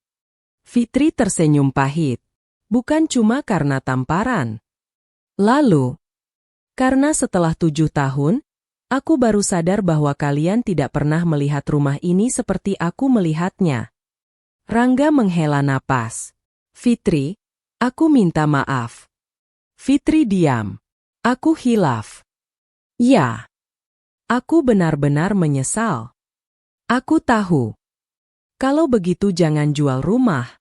Fitri tersenyum pahit. Bukan cuma karena tamparan. Lalu, karena setelah 7 tahun, aku baru sadar bahwa kalian tidak pernah melihat rumah ini seperti aku melihatnya. Rangga menghela napas. Fitri, aku minta maaf. Fitri diam. Aku hilaf. Ya. Aku benar-benar menyesal. Aku tahu. Kalau begitu jangan jual rumah.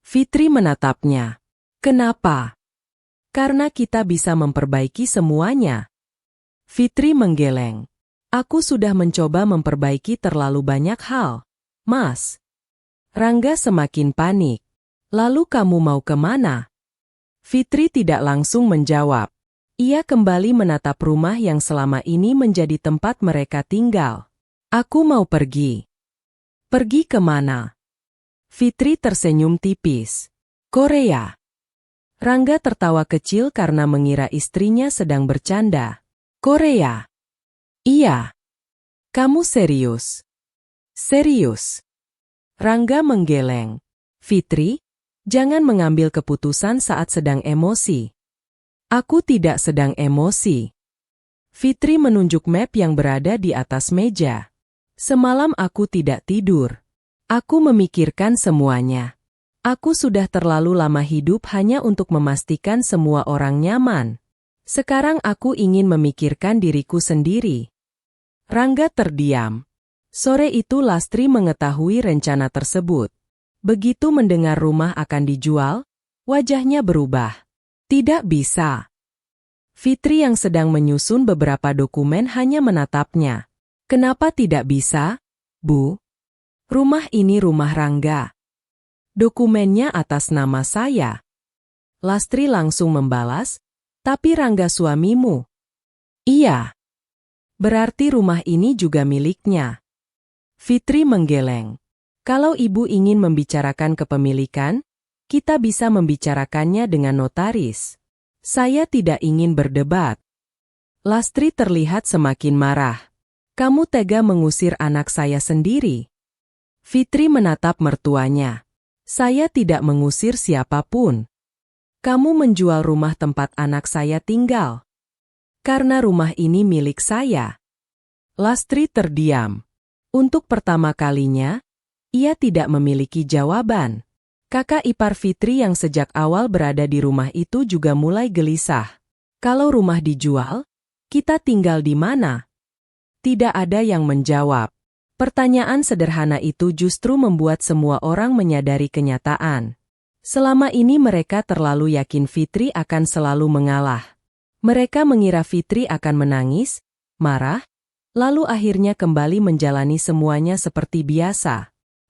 Fitri menatapnya. Kenapa? Karena kita bisa memperbaiki semuanya. Fitri menggeleng. Aku sudah mencoba memperbaiki terlalu banyak hal, Mas. Rangga semakin panik. Lalu kamu mau kemana? Fitri tidak langsung menjawab. Ia kembali menatap rumah yang selama ini menjadi tempat mereka tinggal. Aku mau pergi. Pergi kemana? Fitri tersenyum tipis. Korea. Rangga tertawa kecil karena mengira istrinya sedang bercanda. Korea. Iya. Kamu serius? Serius. Rangga menggeleng. Fitri, jangan mengambil keputusan saat sedang emosi. Aku tidak sedang emosi. Fitri menunjuk map yang berada di atas meja. Semalam aku tidak tidur. Aku memikirkan semuanya. Aku sudah terlalu lama hidup hanya untuk memastikan semua orang nyaman. Sekarang aku ingin memikirkan diriku sendiri. Rangga terdiam. Sore itu Lastri mengetahui rencana tersebut. Begitu mendengar rumah akan dijual, wajahnya berubah. Tidak bisa. Fitri yang sedang menyusun beberapa dokumen hanya menatapnya. Kenapa tidak bisa, Bu? Rumah ini rumah Rangga. Dokumennya atas nama saya. Lastri langsung membalas, tapi Rangga suamimu. Iya. Berarti rumah ini juga miliknya. Fitri menggeleng. Kalau ibu ingin membicarakan kepemilikan, kita bisa membicarakannya dengan notaris. Saya tidak ingin berdebat. Lastri terlihat semakin marah. Kamu tega mengusir anak saya sendiri. Fitri menatap mertuanya. Saya tidak mengusir siapapun. Kamu menjual rumah tempat anak saya tinggal. Karena rumah ini milik saya. Lastri terdiam. Untuk pertama kalinya, ia tidak memiliki jawaban. Kakak ipar Fitri yang sejak awal berada di rumah itu juga mulai gelisah. Kalau rumah dijual, kita tinggal di mana? Tidak ada yang menjawab. Pertanyaan sederhana itu justru membuat semua orang menyadari kenyataan. Selama ini mereka terlalu yakin Fitri akan selalu mengalah. Mereka mengira Fitri akan menangis, marah, lalu akhirnya kembali menjalani semuanya seperti biasa.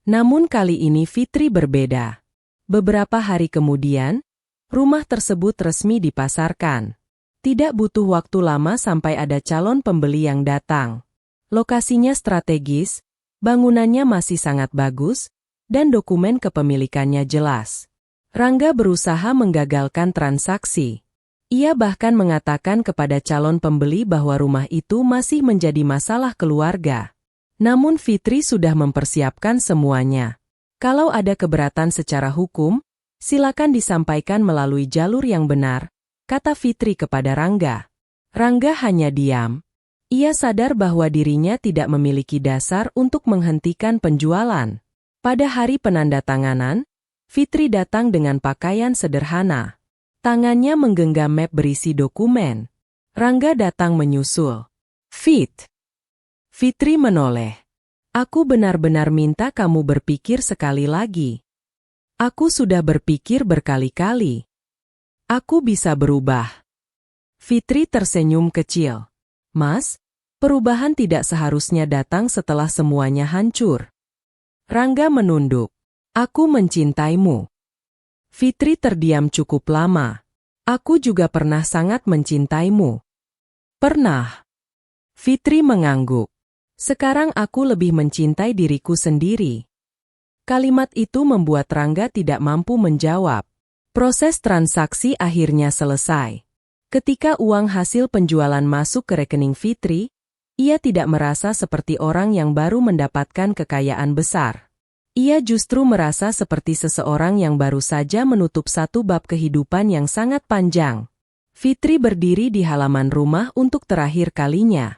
Namun kali ini Fitri berbeda. Beberapa hari kemudian, rumah tersebut resmi dipasarkan. Tidak butuh waktu lama sampai ada calon pembeli yang datang. Lokasinya strategis, bangunannya masih sangat bagus, dan dokumen kepemilikannya jelas. Rangga berusaha menggagalkan transaksi. Ia bahkan mengatakan kepada calon pembeli bahwa rumah itu masih menjadi masalah keluarga. Namun Fitri sudah mempersiapkan semuanya. Kalau ada keberatan secara hukum, silakan disampaikan melalui jalur yang benar, kata Fitri kepada Rangga. Rangga hanya diam. Ia sadar bahwa dirinya tidak memiliki dasar untuk menghentikan penjualan. Pada hari penandatanganan, Fitri datang dengan pakaian sederhana. Tangannya menggenggam map berisi dokumen. Rangga datang menyusul. Fitri menoleh. Aku benar-benar minta kamu berpikir sekali lagi. Aku sudah berpikir berkali-kali. Aku bisa berubah. Fitri tersenyum kecil. Mas, perubahan tidak seharusnya datang setelah semuanya hancur. Rangga menunduk. Aku mencintaimu. Fitri terdiam cukup lama. Aku juga pernah sangat mencintaimu. Pernah. Fitri mengangguk. Sekarang aku lebih mencintai diriku sendiri. Kalimat itu membuat Rangga tidak mampu menjawab. Proses transaksi akhirnya selesai. Ketika uang hasil penjualan masuk ke rekening Fitri, ia tidak merasa seperti orang yang baru mendapatkan kekayaan besar. Ia justru merasa seperti seseorang yang baru saja menutup satu bab kehidupan yang sangat panjang. Fitri berdiri di halaman rumah untuk terakhir kalinya.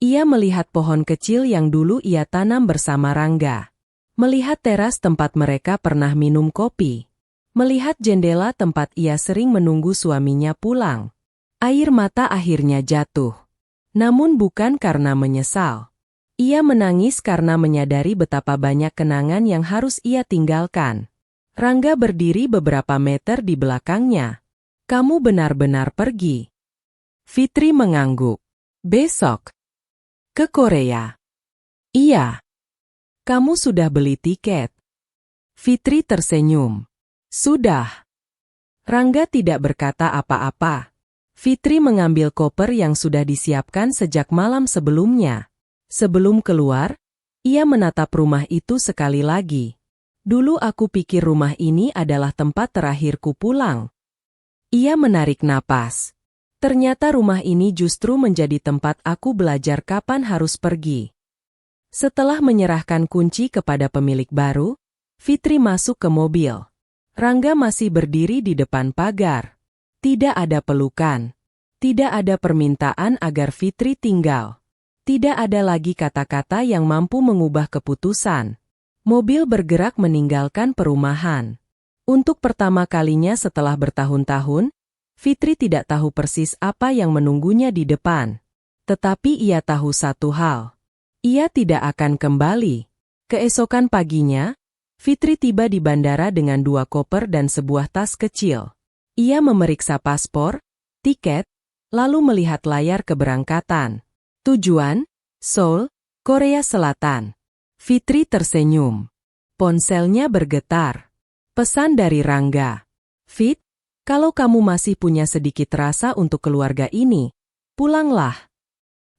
Ia melihat pohon kecil yang dulu ia tanam bersama Rangga. Melihat teras tempat mereka pernah minum kopi. Melihat jendela tempat ia sering menunggu suaminya pulang, air mata akhirnya jatuh. Namun bukan karena menyesal. Ia menangis karena menyadari betapa banyak kenangan yang harus ia tinggalkan. Rangga berdiri beberapa meter di belakangnya. "Kamu benar-benar pergi?" Fitri mengangguk. "Besok. Ke Korea." "Iya." "Kamu sudah beli tiket?" Fitri tersenyum. "Sudah." Rangga tidak berkata apa-apa. Fitri mengambil koper yang sudah disiapkan sejak malam sebelumnya. Sebelum keluar, ia menatap rumah itu sekali lagi. "Dulu aku pikir rumah ini adalah tempat terakhirku pulang." Ia menarik napas. "Ternyata rumah ini justru menjadi tempat aku belajar kapan harus pergi." Setelah menyerahkan kunci kepada pemilik baru, Fitri masuk ke mobil. Rangga masih berdiri di depan pagar. Tidak ada pelukan. Tidak ada permintaan agar Fitri tinggal. Tidak ada lagi kata-kata yang mampu mengubah keputusan. Mobil bergerak meninggalkan perumahan. Untuk pertama kalinya setelah bertahun-tahun, Fitri tidak tahu persis apa yang menunggunya di depan. Tetapi ia tahu satu hal. Ia tidak akan kembali. Keesokan paginya, Fitri tiba di bandara dengan 2 koper dan sebuah tas kecil. Ia memeriksa paspor, tiket, lalu melihat layar keberangkatan. Tujuan, Seoul, Korea Selatan. Fitri tersenyum. Ponselnya bergetar. Pesan dari Rangga. "Fit, kalau kamu masih punya sedikit rasa untuk keluarga ini, pulanglah."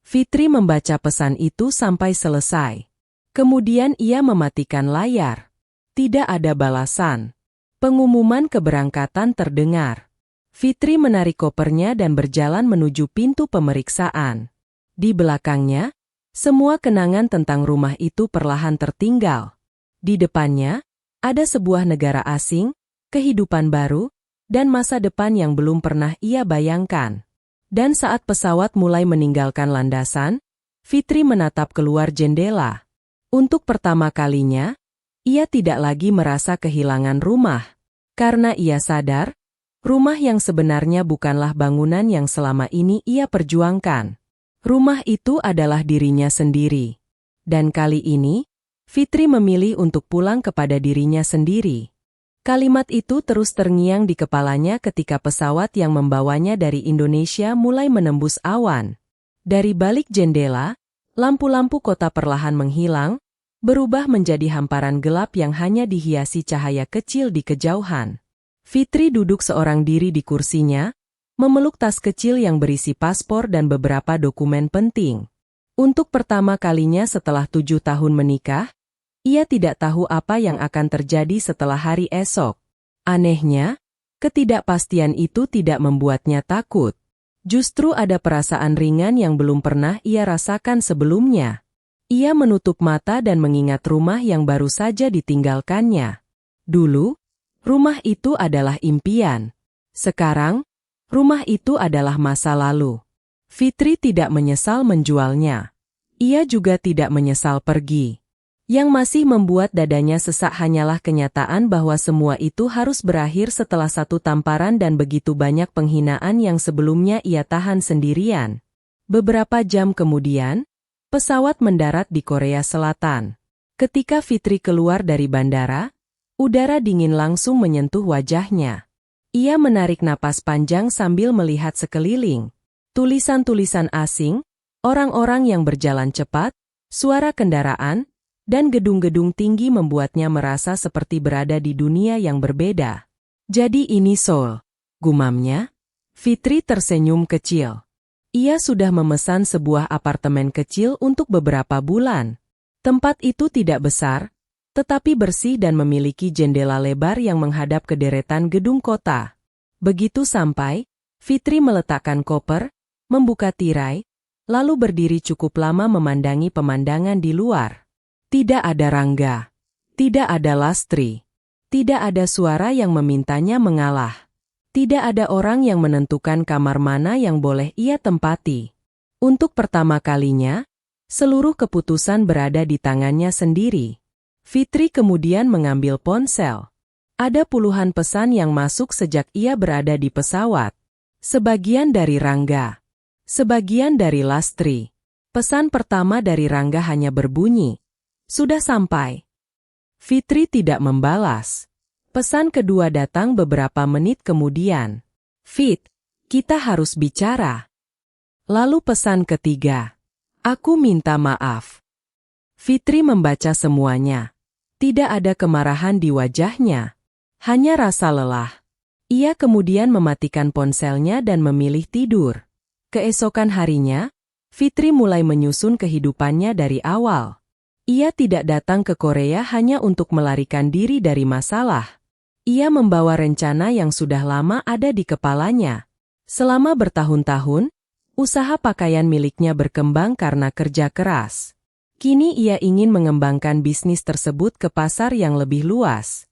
Fitri membaca pesan itu sampai selesai. Kemudian ia mematikan layar. Tidak ada balasan. Pengumuman keberangkatan terdengar. Fitri menarik kopernya dan berjalan menuju pintu pemeriksaan. Di belakangnya, semua kenangan tentang rumah itu perlahan tertinggal. Di depannya, ada sebuah negara asing, kehidupan baru, dan masa depan yang belum pernah ia bayangkan. Dan saat pesawat mulai meninggalkan landasan, Fitri menatap keluar jendela. Untuk pertama kalinya, ia tidak lagi merasa kehilangan rumah. Karena ia sadar, rumah yang sebenarnya bukanlah bangunan yang selama ini ia perjuangkan. Rumah itu adalah dirinya sendiri. Dan kali ini, Fitri memilih untuk pulang kepada dirinya sendiri. Kalimat itu terus terngiang di kepalanya ketika pesawat yang membawanya dari Indonesia mulai menembus awan. Dari balik jendela, lampu-lampu kota perlahan menghilang, berubah menjadi hamparan gelap yang hanya dihiasi cahaya kecil di kejauhan. Fitri duduk seorang diri di kursinya, memeluk tas kecil yang berisi paspor dan beberapa dokumen penting. Untuk pertama kalinya setelah 7 tahun menikah, ia tidak tahu apa yang akan terjadi setelah hari esok. Anehnya, ketidakpastian itu tidak membuatnya takut. Justru ada perasaan ringan yang belum pernah ia rasakan sebelumnya. Ia menutup mata dan mengingat rumah yang baru saja ditinggalkannya. Dulu, rumah itu adalah impian. Sekarang, rumah itu adalah masa lalu. Fitri tidak menyesal menjualnya. Ia juga tidak menyesal pergi. Yang masih membuat dadanya sesak hanyalah kenyataan bahwa semua itu harus berakhir setelah satu tamparan dan begitu banyak penghinaan yang sebelumnya ia tahan sendirian. Beberapa jam kemudian, pesawat mendarat di Korea Selatan. Ketika Fitri keluar dari bandara, udara dingin langsung menyentuh wajahnya. Ia menarik napas panjang sambil melihat sekeliling. Tulisan-tulisan asing, orang-orang yang berjalan cepat, suara kendaraan, dan gedung-gedung tinggi membuatnya merasa seperti berada di dunia yang berbeda. "Jadi ini Seoul," gumamnya. Fitri tersenyum kecil. Ia sudah memesan sebuah apartemen kecil untuk beberapa bulan. Tempat itu tidak besar, tetapi bersih dan memiliki jendela lebar yang menghadap ke deretan gedung kota. Begitu sampai, Fitri meletakkan koper, membuka tirai, lalu berdiri cukup lama memandangi pemandangan di luar. Tidak ada Rangga. Tidak ada Lastri. Tidak ada suara yang memintanya mengalah. Tidak ada orang yang menentukan kamar mana yang boleh ia tempati. Untuk pertama kalinya, seluruh keputusan berada di tangannya sendiri. Fitri kemudian mengambil ponsel. Ada puluhan pesan yang masuk sejak ia berada di pesawat. Sebagian dari Rangga. Sebagian dari Lastri. Pesan pertama dari Rangga hanya berbunyi, "Sudah sampai." Fitri tidak membalas. Pesan kedua datang beberapa menit kemudian. "Fit, kita harus bicara." Lalu pesan ketiga, "Aku minta maaf." Fitri membaca semuanya. Tidak ada kemarahan di wajahnya. Hanya rasa lelah. Ia kemudian mematikan ponselnya dan memilih tidur. Keesokan harinya, Fitri mulai menyusun kehidupannya dari awal. Ia tidak datang ke Korea hanya untuk melarikan diri dari masalah. Ia membawa rencana yang sudah lama ada di kepalanya. Selama bertahun-tahun, usaha pakaian miliknya berkembang karena kerja keras. Kini ia ingin mengembangkan bisnis tersebut ke pasar yang lebih luas.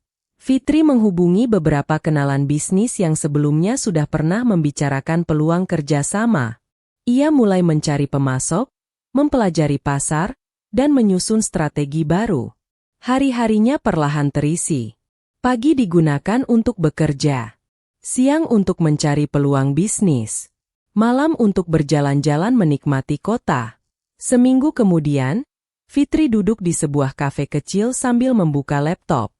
Fitri menghubungi beberapa kenalan bisnis yang sebelumnya sudah pernah membicarakan peluang kerjasama. Ia mulai mencari pemasok, mempelajari pasar, dan menyusun strategi baru. Hari-harinya perlahan terisi. Pagi digunakan untuk bekerja. Siang untuk mencari peluang bisnis. Malam untuk berjalan-jalan menikmati kota. Seminggu kemudian, Fitri duduk di sebuah kafe kecil sambil membuka laptop.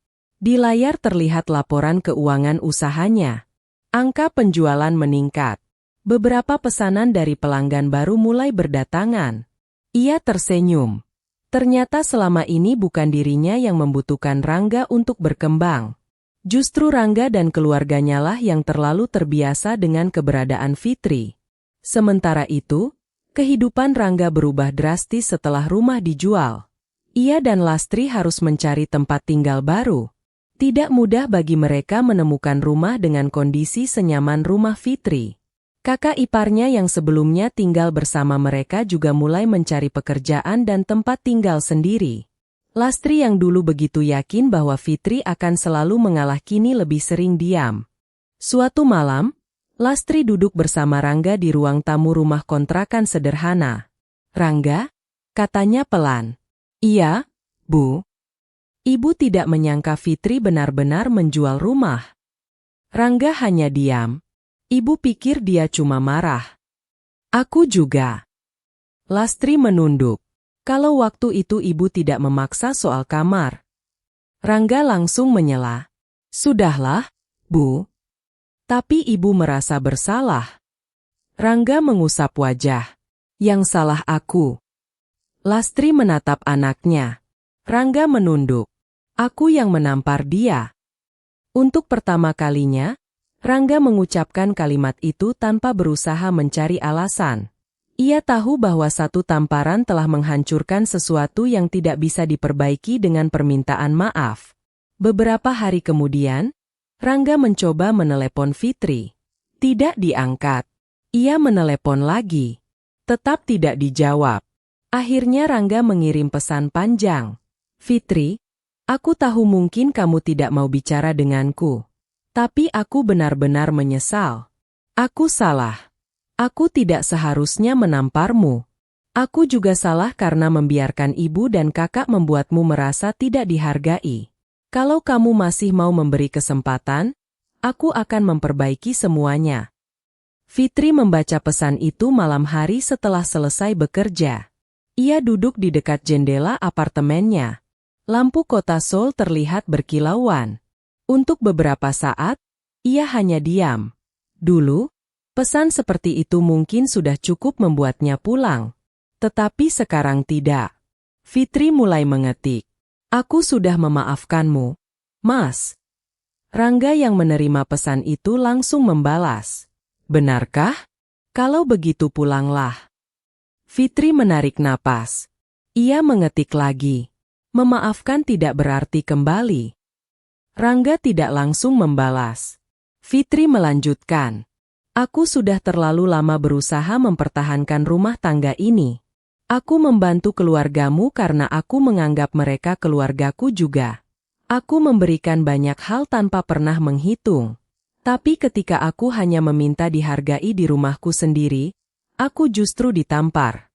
Di layar terlihat laporan keuangan usahanya. Angka penjualan meningkat. Beberapa pesanan dari pelanggan baru mulai berdatangan. Ia tersenyum. Ternyata selama ini bukan dirinya yang membutuhkan Rangga untuk berkembang. Justru Rangga dan keluarganya lah yang terlalu terbiasa dengan keberadaan Fitri. Sementara itu, kehidupan Rangga berubah drastis setelah rumah dijual. Ia dan Lastri harus mencari tempat tinggal baru. Tidak mudah bagi mereka menemukan rumah dengan kondisi senyaman rumah Fitri. Kakak iparnya yang sebelumnya tinggal bersama mereka juga mulai mencari pekerjaan dan tempat tinggal sendiri. Lastri yang dulu begitu yakin bahwa Fitri akan selalu mengalah kini lebih sering diam. Suatu malam, Lastri duduk bersama Rangga di ruang tamu rumah kontrakan sederhana. "Rangga?" katanya pelan. "Iya, Bu." Ibu tidak menyangka Fitri benar-benar menjual rumah. Rangga hanya diam. Ibu pikir dia cuma marah. "Aku juga." Lastri menunduk. Kalau waktu itu ibu tidak memaksa soal kamar. Rangga langsung menyela. "Sudahlah, Bu." Tapi ibu merasa bersalah. Rangga mengusap wajah. "Yang salah aku." Lastri menatap anaknya. Rangga menunduk. "Aku yang menampar dia." Untuk pertama kalinya, Rangga mengucapkan kalimat itu tanpa berusaha mencari alasan. Ia tahu bahwa satu tamparan telah menghancurkan sesuatu yang tidak bisa diperbaiki dengan permintaan maaf. Beberapa hari kemudian, Rangga mencoba menelepon Fitri. Tidak diangkat. Ia menelepon lagi. Tetap tidak dijawab. Akhirnya Rangga mengirim pesan panjang. "Fitri, aku tahu mungkin kamu tidak mau bicara denganku. Tapi aku benar-benar menyesal. Aku salah. Aku tidak seharusnya menamparmu. Aku juga salah karena membiarkan ibu dan kakak membuatmu merasa tidak dihargai. Kalau kamu masih mau memberi kesempatan, aku akan memperbaiki semuanya." Fitri membaca pesan itu malam hari setelah selesai bekerja. Ia duduk di dekat jendela apartemennya. Lampu kota Seoul terlihat berkilauan. Untuk beberapa saat, ia hanya diam. Dulu, pesan seperti itu mungkin sudah cukup membuatnya pulang. Tetapi sekarang tidak. Fitri mulai mengetik. "Aku sudah memaafkanmu, Mas." Rangga yang menerima pesan itu langsung membalas. "Benarkah? Kalau begitu pulanglah." Fitri menarik napas. Ia mengetik lagi. "Memaafkan tidak berarti kembali." Rangga tidak langsung membalas. Fitri melanjutkan. "Aku sudah terlalu lama berusaha mempertahankan rumah tangga ini. Aku membantu keluargamu karena aku menganggap mereka keluargaku juga. Aku memberikan banyak hal tanpa pernah menghitung. Tapi ketika aku hanya meminta dihargai di rumahku sendiri, aku justru ditampar.